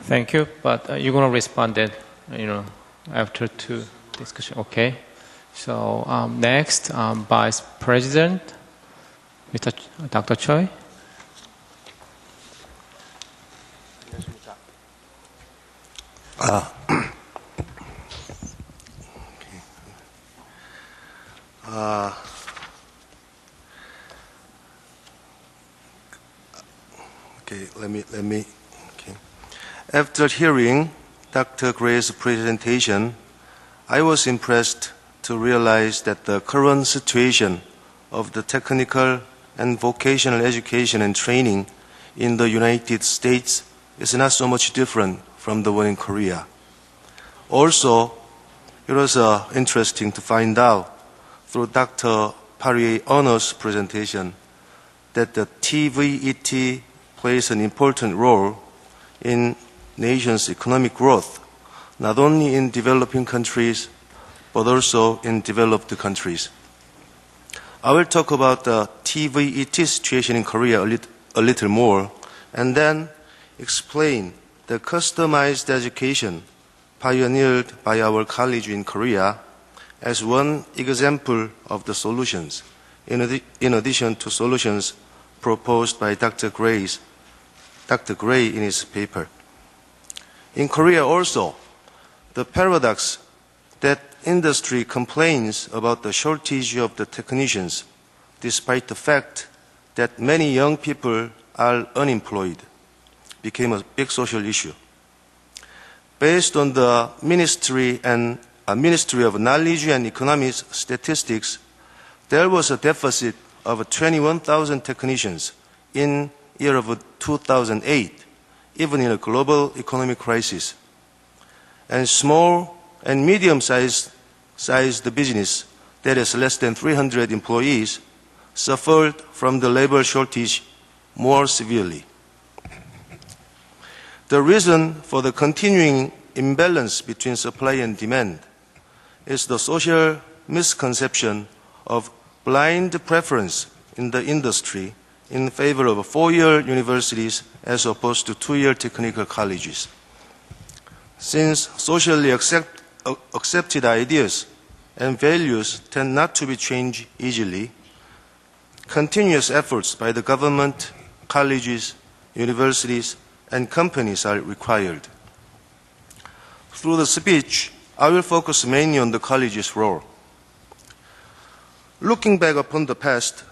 Thank you, but you're going to respond that, after two discussion. Okay. So next, Vice President, Dr. Choi. Let me. Okay. After hearing Dr. Gray's presentation, I was impressed to realize that the current situation of the technical and vocational education and training in the United States is not so much different from the one in Korea. Also, it was interesting to find out through Dr. Parie's honors presentation that the TVET plays an important role in nations' economic growth, not only in developing countries, but also in developed countries. I will talk about the TVET situation in Korea a little more, and then explain the customized education pioneered by our college in Korea as one example of the solutions, in addition to solutions proposed by Dr. Gray in his paper. In Korea also, the paradox that industry complains about the shortage of the technicians, despite the fact that many young people are unemployed, became a big social issue. Based on the Ministry of Knowledge and Economics statistics, there was a deficit of 21,000 technicians in year of 2008, even in a global economic crisis. And small and medium-sized business that has less than 300 employees suffered from the labor shortage more severely. The reason for the continuing imbalance between supply and demand is the social misconception of blind preference in the industry in favor of four-year universities as opposed to two-year technical colleges. Since socially accepted ideas and values tend not to be changed easily, continuous efforts by the government, colleges, universities, and companies are required. Through the speech, I will focus mainly on the college's role. Looking back upon the past,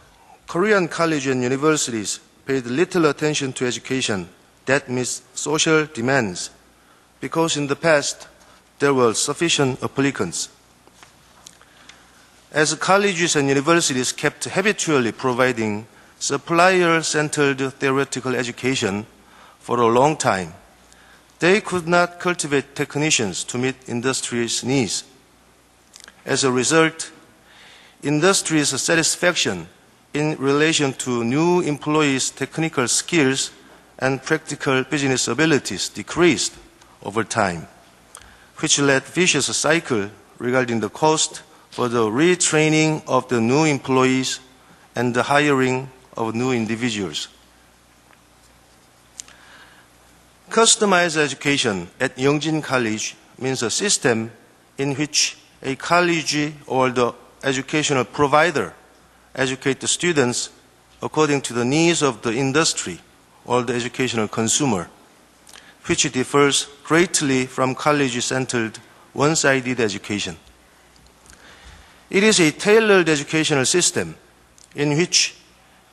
Korean colleges and universities paid little attention to education that meets social demands because in the past there were sufficient applicants. As colleges and universities kept habitually providing supplier-centered theoretical education for a long time, they could not cultivate technicians to meet industry's needs. As a result, industry's satisfaction in relation to new employees' technical skills and practical business abilities decreased over time, which led to a vicious cycle regarding the cost for the retraining of the new employees and the hiring of new individuals. Customized education at Yongjin College means a system in which a college or the educational provider educates the students according to the needs of the industry or the educational consumer, which differs greatly from college-centered one-sided education. It is a tailored educational system in which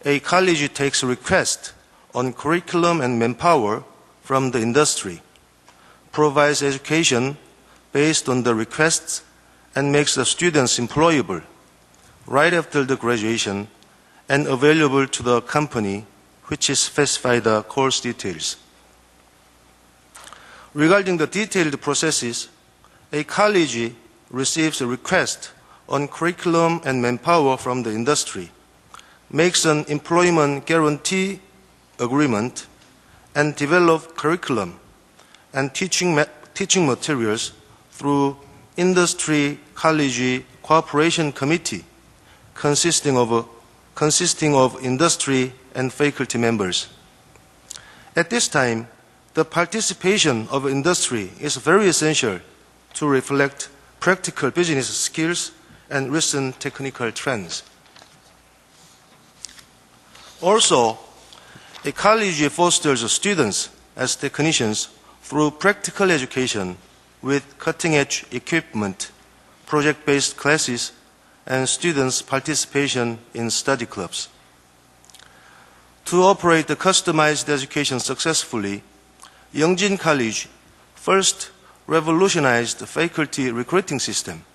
a college takes requests on curriculum and manpower from the industry, provides education based on the requests, and makes the students employable right after the graduation and available to the company which specifies the course details. Regarding the detailed processes, a college receives a request on curriculum and manpower from the industry, makes an employment guarantee agreement, and develop curriculum and teaching materials through industry college cooperation committee consisting of industry and faculty members. At this time, the participation of industry is very essential to reflect practical business skills and recent technical trends. Also, a college fosters students as technicians through practical education with cutting-edge equipment, project-based classes, and students' participation in study clubs. To operate the customized education successfully, Yeongjin College first revolutionized the faculty recruiting system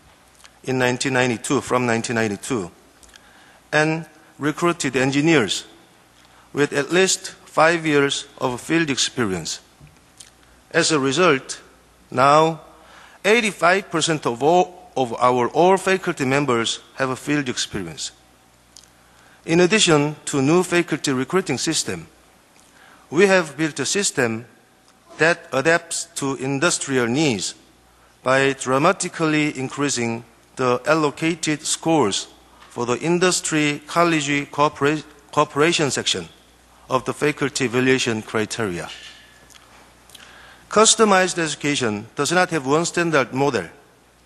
from 1992, and recruited engineers with at least 5 years of field experience. As a result, now 85% of our all faculty members have a field experience. In addition to new faculty recruiting system, we have built a system that adapts to industrial needs by dramatically increasing the allocated scores for the industry college cooperation section of the faculty evaluation criteria. Customized education does not have one standard model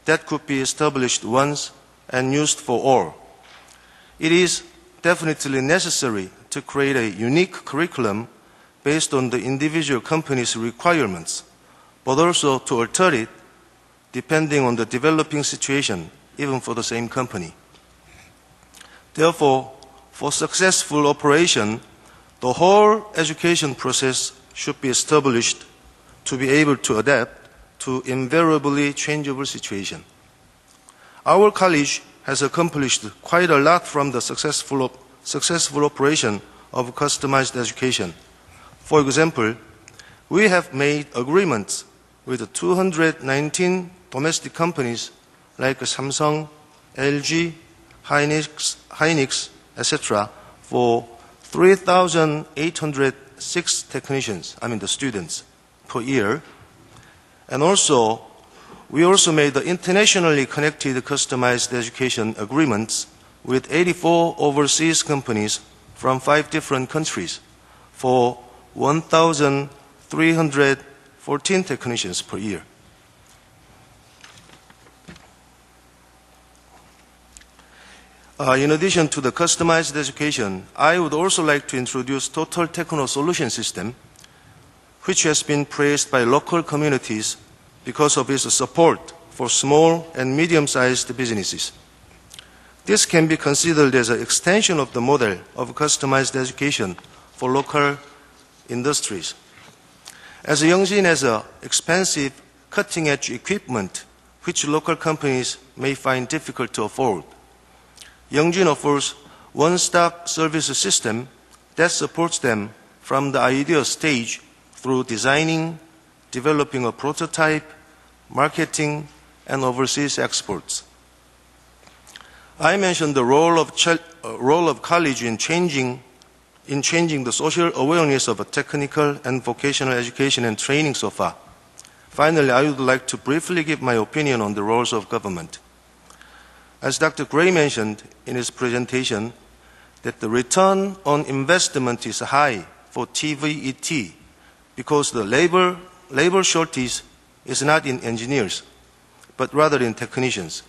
that could be established once and used for all. It is definitely necessary to create a unique curriculum based on the individual company's requirements, but also to alter it depending on the developing situation, even for the same company. Therefore, for successful operation, the whole education process should be established to be able to adapt to invariably changeable situation. Our college has accomplished quite a lot from the successful operation of customized education. For example, we have made agreements with 219 domestic companies like Samsung, LG, Hynix, etc. for 3,806 technicians, the students, per year. And also, we also made the internationally connected customized education agreements with 84 overseas companies from 5 different countries for 1,314 technicians per year. In addition to the customized education, I would also like to introduce Total Techno Solution System, which has been praised by local communities because of its support for small and medium-sized businesses. This can be considered as an extension of the model of customized education for local industries. As Yeongjin has expensive cutting-edge equipment which local companies may find difficult to afford, Yeongjin offers one-stop service system that supports them from the idea stage through designing, developing a prototype, marketing, and overseas exports. I mentioned the role of college in changing the social awareness of technical and vocational education and training so far. Finally, I would like to briefly give my opinion on the roles of government. As Dr. Gray mentioned in his presentation, that the return on investment is high for TVET because the labor shortage is not in engineers, but rather in technicians.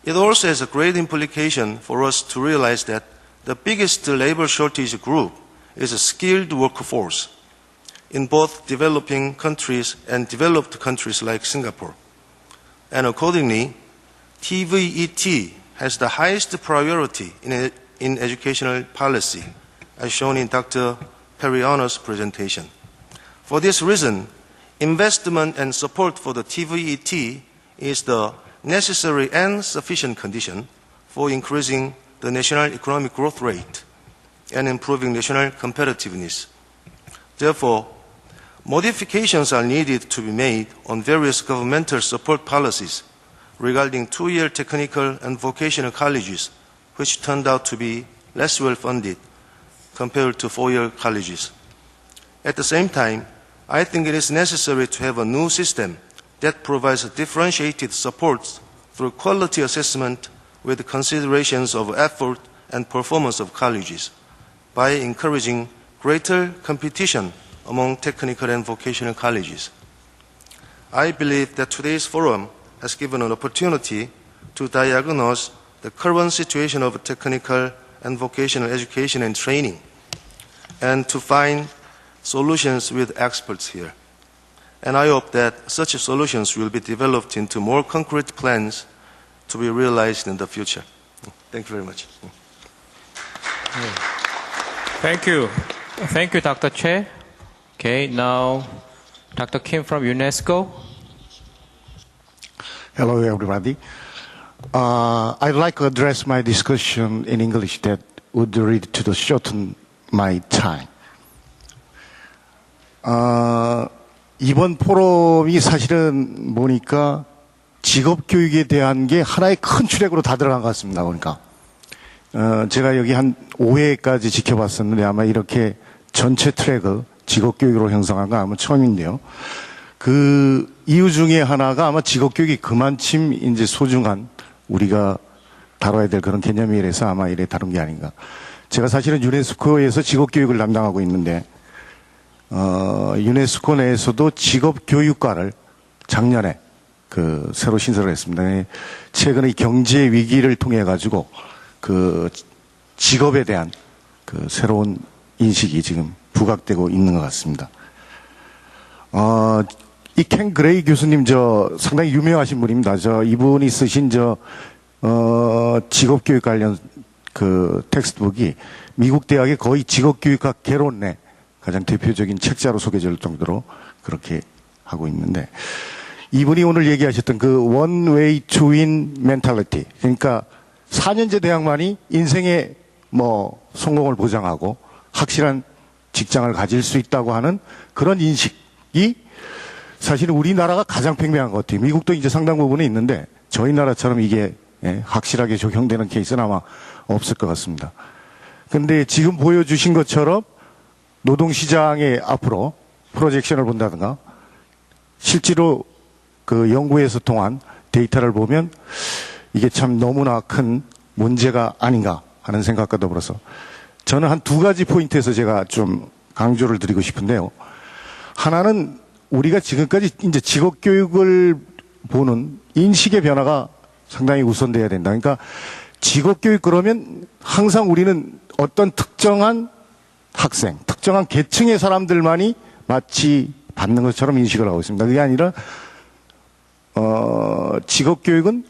It also has a great implication for us to realize that the biggest labor shortage group is a skilled workforce in both developing countries and developed countries like Singapore. And accordingly, TVET has the highest priority in educational policy, as shown in Dr. Periano's presentation. For this reason, investment and support for the TVET is the necessary and sufficient condition for increasing the national economic growth rate and improving national competitiveness. Therefore, modifications are needed to be made on various governmental support policies regarding two-year technical and vocational colleges, which turned out to be less well-funded compared to four-year colleges. At the same time, I think it is necessary to have a new system that provides differentiated support through quality assessment with considerations of effort and performance of colleges by encouraging greater competition among technical and vocational colleges. I believe that today's forum has given an opportunity to diagnose the current situation of technical and vocational education and training and to find solutions with experts here. And I hope that such solutions will be developed into more concrete plans to be realized in the future. Thank you very much. Thank you. Thank you, Dr. Che. Okay, now Dr. Kim from UNESCO. Hello, everybody. I'd like to address my discussion in English that would read to shorten my time. 이번 포럼이 사실은 보니까 직업교육에 대한 게 하나의 큰 트랙으로 다 들어간 것 같습니다. 보니까. 제가 여기 한 5회까지 지켜봤었는데 아마 이렇게 전체 트랙을 직업교육으로 형성한 건 아마 처음인데요. 그 이유 중에 하나가 아마 직업교육이 그만큼 이제 소중한 우리가 다뤄야 될 그런 개념이라서 아마 이래 다룬 게 아닌가. 제가 사실은 유네스코에서 직업교육을 담당하고 있는데, 유네스코 내에서도 직업교육과를 작년에 새로 신설을 했습니다. 최근에 경제 위기를 통해 가지고 그 직업에 대한 새로운 인식이 지금 부각되고 있는 것 같습니다. 이 켄 그레이 교수님 상당히 유명하신 분입니다. 이분이 쓰신 직업교육 관련 텍스트북이 미국 대학의 거의 직업교육학 개론 내 가장 대표적인 책자로 소개될 정도로 그렇게 하고 있는데, 이분이 오늘 얘기하셨던 one way to win mentality, 그러니까 4년제 대학만이 인생의 성공을 보장하고 확실한 직장을 가질 수 있다고 하는 그런 인식이 사실은 우리나라가 가장 팽배한 것 같아요. 미국도 이제 상당 부분에 있는데 저희 나라처럼 이게 확실하게 적용되는 케이스는 아마 없을 것 같습니다. 그런데 지금 보여주신 것처럼 노동시장의 앞으로 프로젝션을 본다든가 실제로 연구에서 통한 데이터를 보면 이게 참 너무나 큰 문제가 아닌가 하는 생각과 더불어서 저는 한 두 가지 포인트에서 제가 좀 강조를 드리고 싶은데요. 하나는 우리가 지금까지 이제 직업교육을 보는 인식의 변화가 상당히 우선돼야 된다. 그러니까 직업교육 그러면 항상 우리는 어떤 특정한 학생, 특정한 계층의 사람들만이 마치 받는 것처럼 인식을 하고 있습니다. 그게 아니라 직업교육은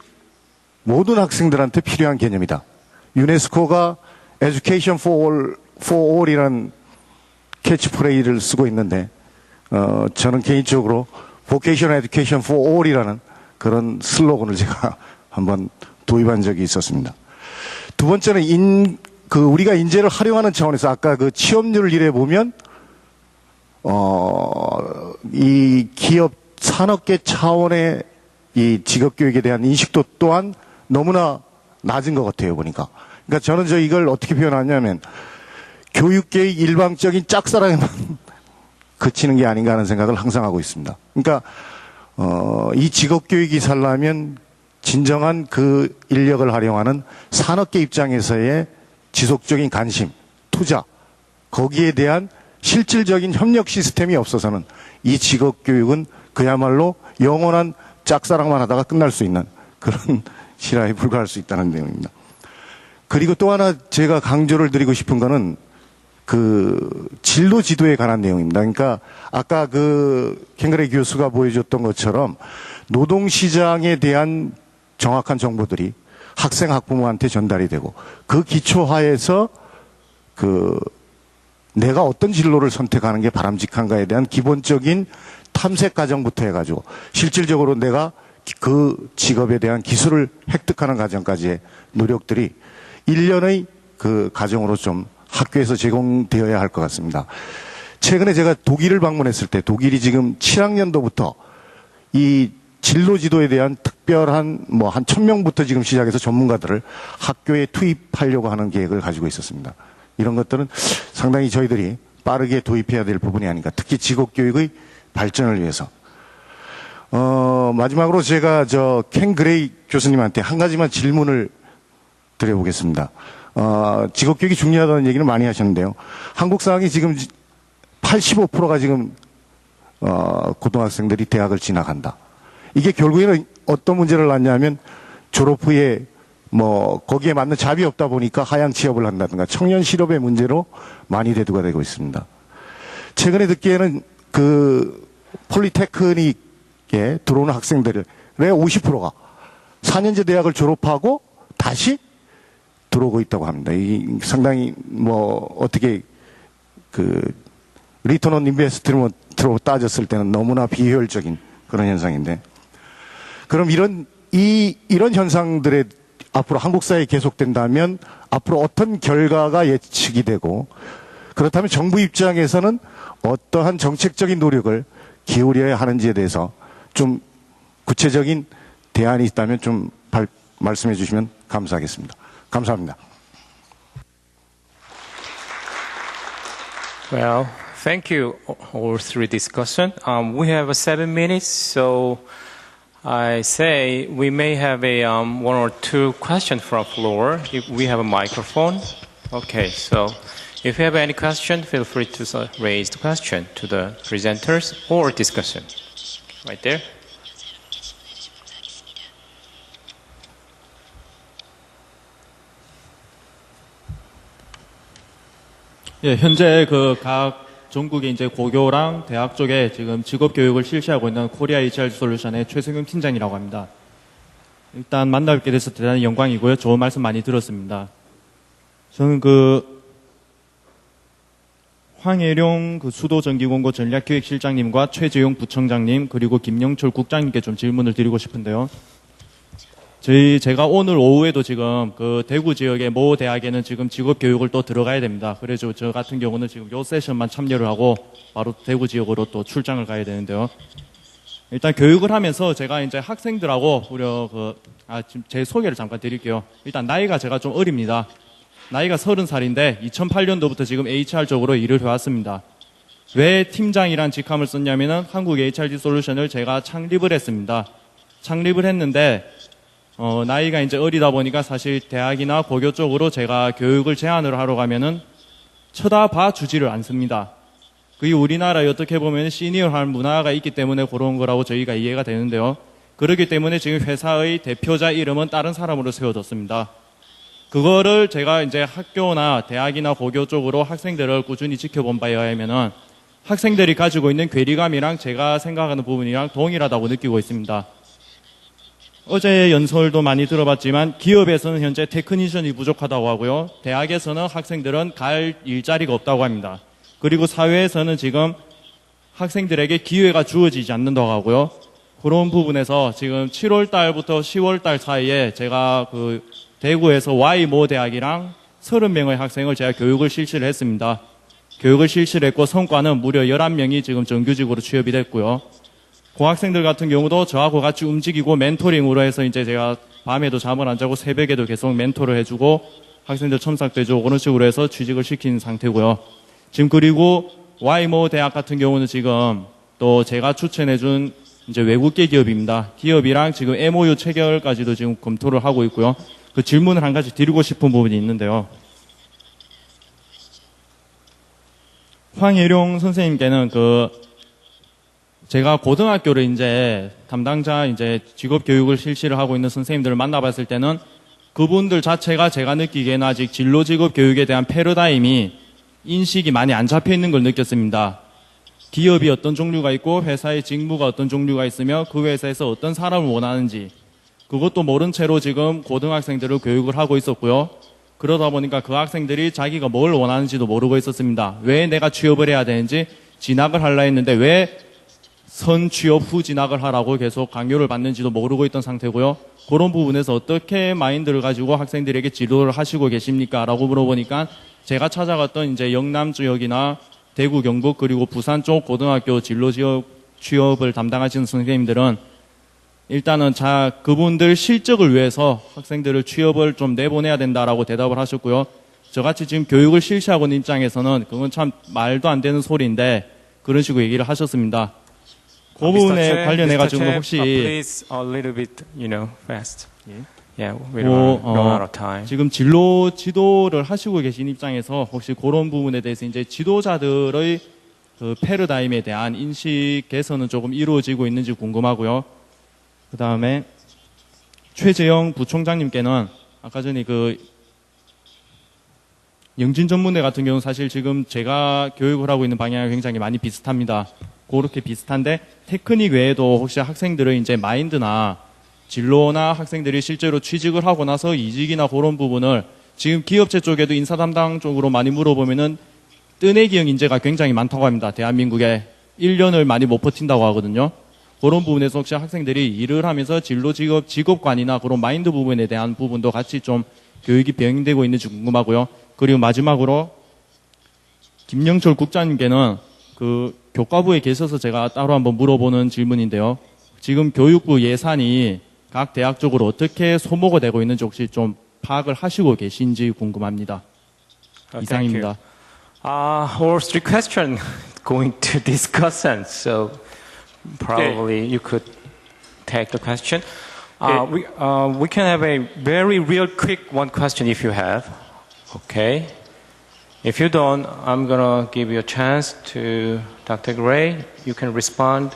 모든 학생들한테 필요한 개념이다. 유네스코가 Education for All이라는 캐치프레이즈를 쓰고 있는데 저는 개인적으로 Vocational Education for All이라는 그런 슬로건을 제가 한번 도입한 적이 있었습니다. 두 번째는 우리가 인재를 활용하는 차원에서 아까 취업률을 이래 보면 이 기업 산업계 차원의 이 직업교육에 대한 인식도 또한 너무나 낮은 것 같아요, 보니까. 그러니까 저는 이걸 어떻게 표현하냐면 교육계의 일방적인 짝사랑에만 그치는 게 아닌가 하는 생각을 항상 하고 있습니다. 그러니까 이 직업교육이 살려면 진정한 인력을 활용하는 산업계 입장에서의 지속적인 관심, 투자, 거기에 대한 실질적인 협력 시스템이 없어서는 이 직업교육은 그야말로 영원한 짝사랑만 하다가 끝날 수 있는 그런 실화에 불과할 수 있다는 내용입니다. 그리고 또 하나 제가 강조를 드리고 싶은 거는 진로 지도에 관한 내용입니다. 그러니까 아까 켄그레이 교수가 보여줬던 것처럼 노동시장에 대한 정확한 정보들이 학생, 학부모한테 전달이 되고 그 기초하에서 내가 어떤 진로를 선택하는 게 바람직한가에 대한 기본적인 탐색 과정부터 해가지고 실질적으로 내가 그 직업에 대한 기술을 획득하는 과정까지의 노력들이 1년의 과정으로 좀 학교에서 제공되어야 할 것 같습니다. 최근에 제가 독일을 방문했을 때 독일이 지금 7학년도부터 이 진로 지도에 대한 특별한 뭐 한 1000명부터 지금 시작해서 전문가들을 학교에 투입하려고 하는 계획을 가지고 있었습니다. 이런 것들은 상당히 저희들이 빠르게 도입해야 될 부분이 아닌가. 특히 직업교육의 발전을 위해서. 마지막으로 제가 켄 그레이 교수님한테 한 가지만 질문을 드려보겠습니다. 직업교육이 중요하다는 얘기를 많이 하셨는데요. 한국 상황이 지금 85%가 지금 고등학생들이 대학을 진학한다. 이게 결국에는 어떤 문제를 낳냐면 졸업 후에 뭐 거기에 맞는 잡이 없다 보니까 하향 취업을 한다든가 청년 실업의 문제로 많이 대두가 되고 있습니다. 최근에 듣기에는 그 폴리테크닉에 들어오는 학생들의 50%가 4년제 대학을 졸업하고 다시 들어오고 있다고 합니다. 이 상당히 뭐 어떻게 그 리턴 온 인베스트로 따졌을 때는 너무나 비효율적인 그런 현상인데, 그럼 이런 현상들의 앞으로 한국 사회에 계속된다면 앞으로 어떤 결과가 예측이 되고, 그렇다면 정부 입장에서는 어떠한 정책적인 노력을 기울여야 하는지에 대해서 좀 구체적인 대안이 있다면 좀 말씀해 주시면 감사하겠습니다. 감사합니다. Well, thank you all three discussion. We have 7 minutes, so I say we may have a 1 or 2 questions from floor if we have a microphone. Okay, so if you have any question, feel free to raise the question to the presenters or discussion. Right there. 예, 현재 각 전국의 이제 고교랑 대학 쪽에 지금 직업 교육을 실시하고 있는 코리아 HR 솔루션의 최승용 팀장이라고 합니다. 일단 만나뵙게 돼서 대단히 영광이고요. 좋은 말씀 많이 들었습니다. 저는 황혜룡 수도전기공고 전략기획실장님과 최재용 부청장님 그리고 김영철 국장님께 좀 질문을 드리고 싶은데요. 제가 오늘 오후에도 지금 대구 지역의 모 대학에는 지금 직업 교육을 또 들어가야 됩니다. 그래서 저 같은 경우는 지금 요 세션만 참여를 하고 바로 대구 지역으로 또 출장을 가야 되는데요. 일단 교육을 하면서 제가 이제 학생들하고 지금 제 소개를 잠깐 드릴게요. 일단 나이가 제가 좀 어립니다. 나이가 30살인데 2008년도부터 지금 HR 쪽으로 일을 해왔습니다. 왜 팀장이란 직함을 썼냐면은 한국 HRD 솔루션을 제가 창립을 했습니다. 창립을 했는데 나이가 이제 어리다 보니까 사실 대학이나 고교 쪽으로 제가 교육을 제안을 하러 가면은 쳐다봐 주지를 않습니다. 그게 우리나라에 어떻게 보면 시니어한 문화가 있기 때문에 그런 거라고 저희가 이해가 되는데요. 그렇기 때문에 지금 회사의 대표자 이름은 다른 사람으로 세워졌습니다. 그거를 제가 이제 학교나 대학이나 고교 쪽으로 학생들을 꾸준히 지켜본 바에 의하면은 학생들이 가지고 있는 괴리감이랑 제가 생각하는 부분이랑 동일하다고 느끼고 있습니다. 어제 연설도 많이 들어봤지만 기업에서는 현재 테크니션이 부족하다고 하고요. 대학에서는 학생들은 갈 일자리가 없다고 합니다. 그리고 사회에서는 지금 학생들에게 기회가 주어지지 않는다고 하고요. 그런 부분에서 지금 7월 달부터 10월 달 사이에 제가 대구에서 Y모 대학이랑 30명의 학생을 제가 교육을 실시를 했습니다. 교육을 실시를 했고 성과는 무려 11명이 지금 정규직으로 취업이 됐고요. 그 학생들 같은 경우도 저하고 같이 움직이고 멘토링으로 해서 이제 제가 밤에도 잠을 안 자고 새벽에도 계속 멘토를 해주고 학생들 첨삭도 해주고 그런 식으로 해서 취직을 시킨 상태고요. 지금 그리고 Y모 대학 같은 경우는 지금 또 제가 추천해준 이제 외국계 기업입니다. 기업이랑 지금 MOU 체결까지도 지금 검토를 하고 있고요. 그 질문을 한 가지 드리고 싶은 부분이 있는데요. 황혜룡 선생님께는 제가 고등학교를 이제 담당자 이제 직업 교육을 실시를 하고 있는 선생님들을 만나봤을 때는 그분들 자체가 제가 느끼기에는 아직 진로 직업 교육에 대한 패러다임이 인식이 많이 안 잡혀 있는 걸 느꼈습니다. 기업이 어떤 종류가 있고 회사의 직무가 어떤 종류가 있으며 그 회사에서 어떤 사람을 원하는지 그것도 모른 채로 지금 고등학생들을 교육을 하고 있었고요. 그러다 보니까 그 학생들이 자기가 뭘 원하는지도 모르고 있었습니다. 왜 내가 취업을 해야 되는지 진학을 하려 했는데 왜 선취업 후 진학을 하라고 계속 강요를 받는지도 모르고 있던 상태고요. 그런 부분에서 어떻게 마인드를 가지고 학생들에게 지도를 하시고 계십니까? 라고 물어보니까 제가 찾아갔던 이제 영남 지역이나 대구, 경북 그리고 부산 쪽 고등학교 진로 지역 취업을 담당하시는 선생님들은 일단은 그분들 실적을 위해서 학생들을 취업을 좀 내보내야 된다라고 대답을 하셨고요. 저같이 지금 교육을 실시하고 있는 입장에서는 그건 참 말도 안 되는 소리인데 그런 식으로 얘기를 하셨습니다. 그 부분에 관련해가지고 혹시 please a little bit, fast. Yeah, we don't run out of time. 지금 지도를 하시고 계신 입장에서 혹시 그런 부분에 대해서 이제 지도자들의 그 패러다임에 대한 인식 개선은 조금 이루어지고 있는지 궁금하고요. 그 다음에 최재영 부총장님께는 아까 전에 그 영진 전문대 같은 경우는 사실 지금 제가 교육을 하고 있는 방향이 굉장히 많이 비슷합니다. 그렇게 비슷한데 테크닉 외에도 혹시 학생들의 이제 마인드나 진로나 학생들이 실제로 취직을 하고 나서 이직이나 그런 부분을 지금 기업체 쪽에도 인사 담당 쪽으로 많이 물어보면은 뜨내기형 인재가 굉장히 많다고 합니다. 대한민국에 1년을 많이 못 버틴다고 하거든요. 그런 부분에서 혹시 학생들이 일을 하면서 진로 직업관이나 그런 마인드 부분에 대한 부분도 같이 좀 교육이 병행되고 있는지 궁금하고요. 그리고 마지막으로 김영철 국장님께는 그 교과부에 계셔서 제가 따로 한번 물어보는 질문인데요. 지금 교육부 예산이 각 대학 쪽으로 어떻게 소모가 되고 있는지 혹시 좀 파악을 하시고 계신지 궁금합니다. 이상입니다. All three questions going to discussion, so probably you could take the question. We can have a very real quick one question if you have. Okay. If you don't, I'm gonna give you a chance to Dr. Gray. You can respond.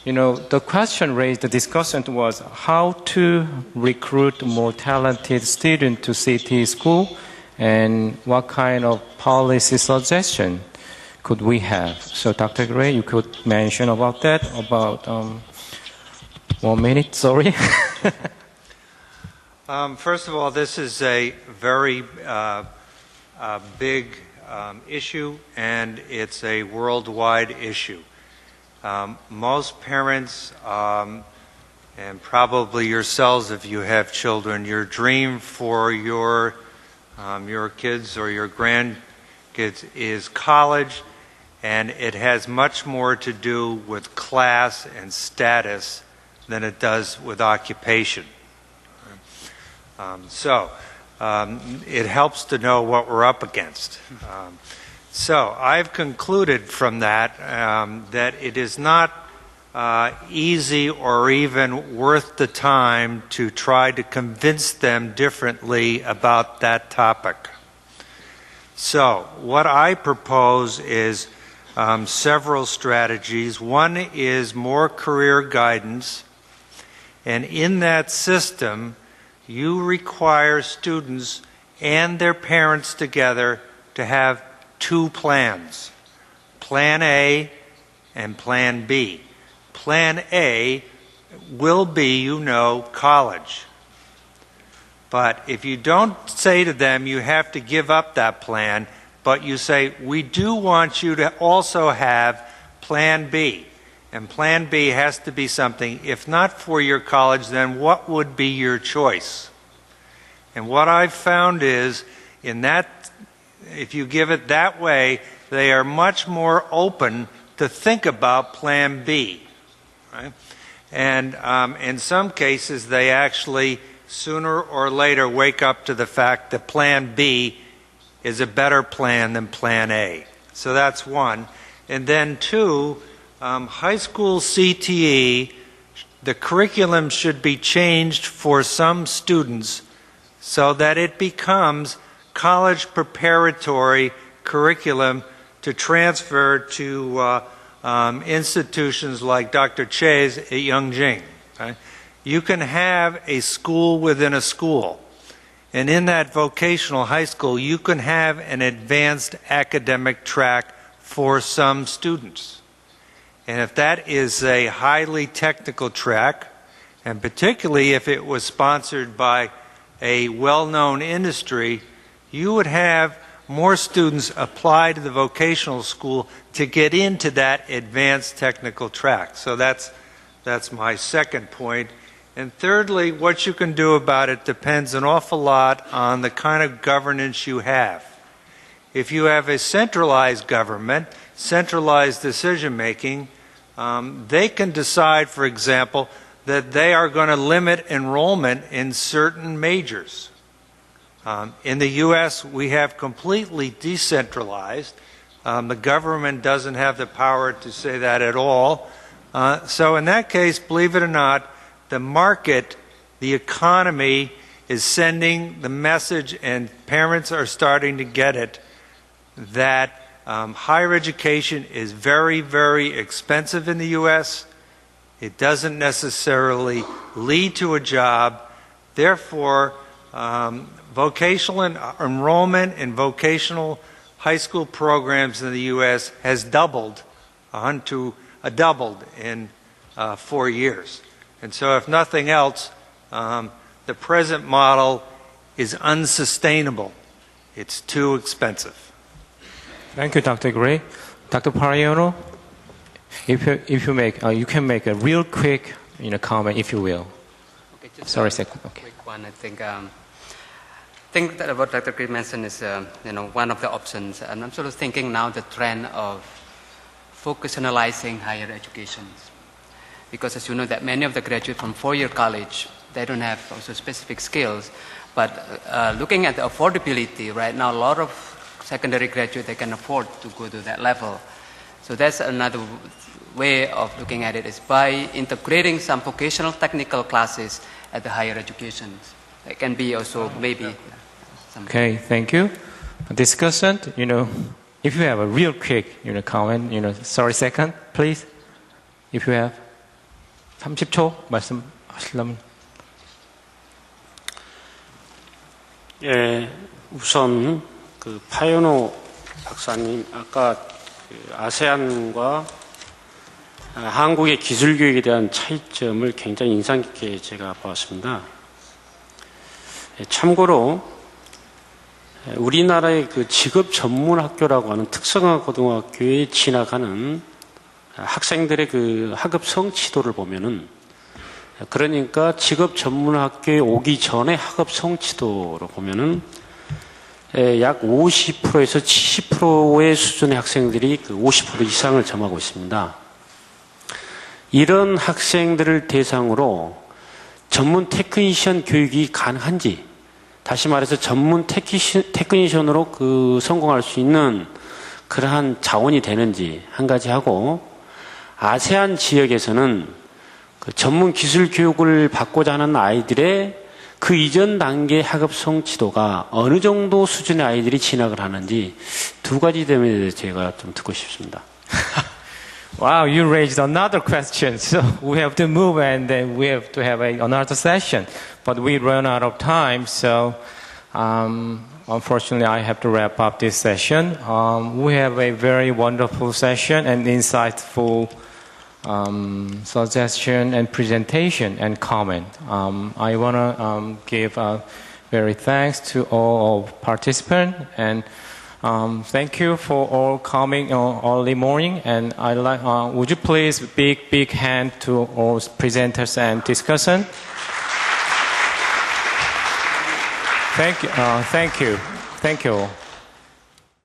The question raised, the discussion was how to recruit more talented students to CTE school and what kind of policy suggestion could we have. So Dr. Gray, you could mention about that, about 1 minute, sorry. First of all, this is a very big issue, and it's a worldwide issue. Most parents, and probably yourselves if you have children, your dream for your kids or your grandkids is college, and it has much more to do with class and status than it does with occupation. It helps to know what we're up against. So I've concluded from that that it is not easy or even worth the time to try to convince them differently about that topic. So what I propose is several strategies. One is more career guidance, and in that system you require students and their parents together to have two plans, Plan A and Plan B. Plan A will be, college. But if you don't say to them you have to give up that plan, but you say, we do want you to also have Plan B. And Plan B has to be something, if not for your college, then what would be your choice? And what I've found is, if you give it that way, they are much more open to think about Plan B. Right? And in some cases, they actually, sooner or later, wake up to the fact that Plan B is a better plan than Plan A. So that's one. And then two, high school CTE, the curriculum should be changed for some students so that it becomes college preparatory curriculum to transfer to institutions like Dr. Che's at Yongjing. Right? You can have a school within a school. And in that vocational high school, you can have an advanced academic track for some students. And if that is a highly technical track, and particularly if it was sponsored by a well-known industry, you would have more students apply to the vocational school to get into that advanced technical track. So that's my second point. And thirdly, what you can do about it depends an awful lot on the kind of governance you have. If you have a centralized government, centralized decision-making, they can decide, for example, that they are going to limit enrollment in certain majors. In the U.S., we have completely decentralized. The government doesn't have the power to say that at all. So in that case, believe it or not, the market, the economy is sending the message, and parents are starting to get it, that higher education is very, very expensive in the U.S. It doesn't necessarily lead to a job. Therefore, vocational enrollment in vocational high school programs in the U.S. has doubled in 4 years. And so if nothing else, the present model is unsustainable. It's too expensive. Thank you, Dr. Gray. Dr. Pariano, if you make, you can make a real quick, comment, if you will. Okay, just Sorry, second. Okay. Quick one. I think that what Dr. Gray mentioned is, one of the options. And I'm sort of thinking now the trend of vocationalizing higher education, because as you know that many of the graduates from four-year college, they don't have also specific skills. But looking at the affordability right now, a lot of secondary graduates, they can afford to go to that level. So that's another way of looking at it, is by integrating some vocational technical classes at the higher education. It can be also maybe. Okay, thank you. Discussion, if you have a real quick, comment, sorry, second, please. If you have 30초 말씀하시려면. 예, 우선 그 파요노 박사님 아까 아세안과 한국의 기술 교육에 대한 차이점을 굉장히 인상 깊게 제가 보았습니다. 참고로 우리나라의 그 직업 전문 학교라고 하는 특성화 고등학교에 진학하는 학생들의 그 학업 성취도를 보면은, 그러니까 직업 전문 학교에 오기 전에 학업 성취도로 보면은 약 50%에서 70%의 수준의 학생들이 그 50% 이상을 점하고 있습니다. 이런 학생들을 대상으로 전문 테크니션 교육이 가능한지, 다시 말해서 전문 테크니션으로 그 성공할 수 있는 그러한 자원이 되는지 한 가지 하고, 아세안 지역에서는 그 전문 기술 교육을 받고자 하는 아이들의 그 이전 단계 학업 성취도가 어느 정도 수준의 아이들이 진학을 하는지 두 가지 점에 대해서 제가 좀 듣고 싶습니다. Wow, you raised another question. So we have to move and then we have to have another session. But we run out of time, so unfortunately I have to wrap up this session. We have a very wonderful session and insightful suggestion and presentation and comment. I want to give very thanks to all participants, and thank you for all coming early morning. And I would you please big hand to all presenters and discussant. Thank you. Thank you all.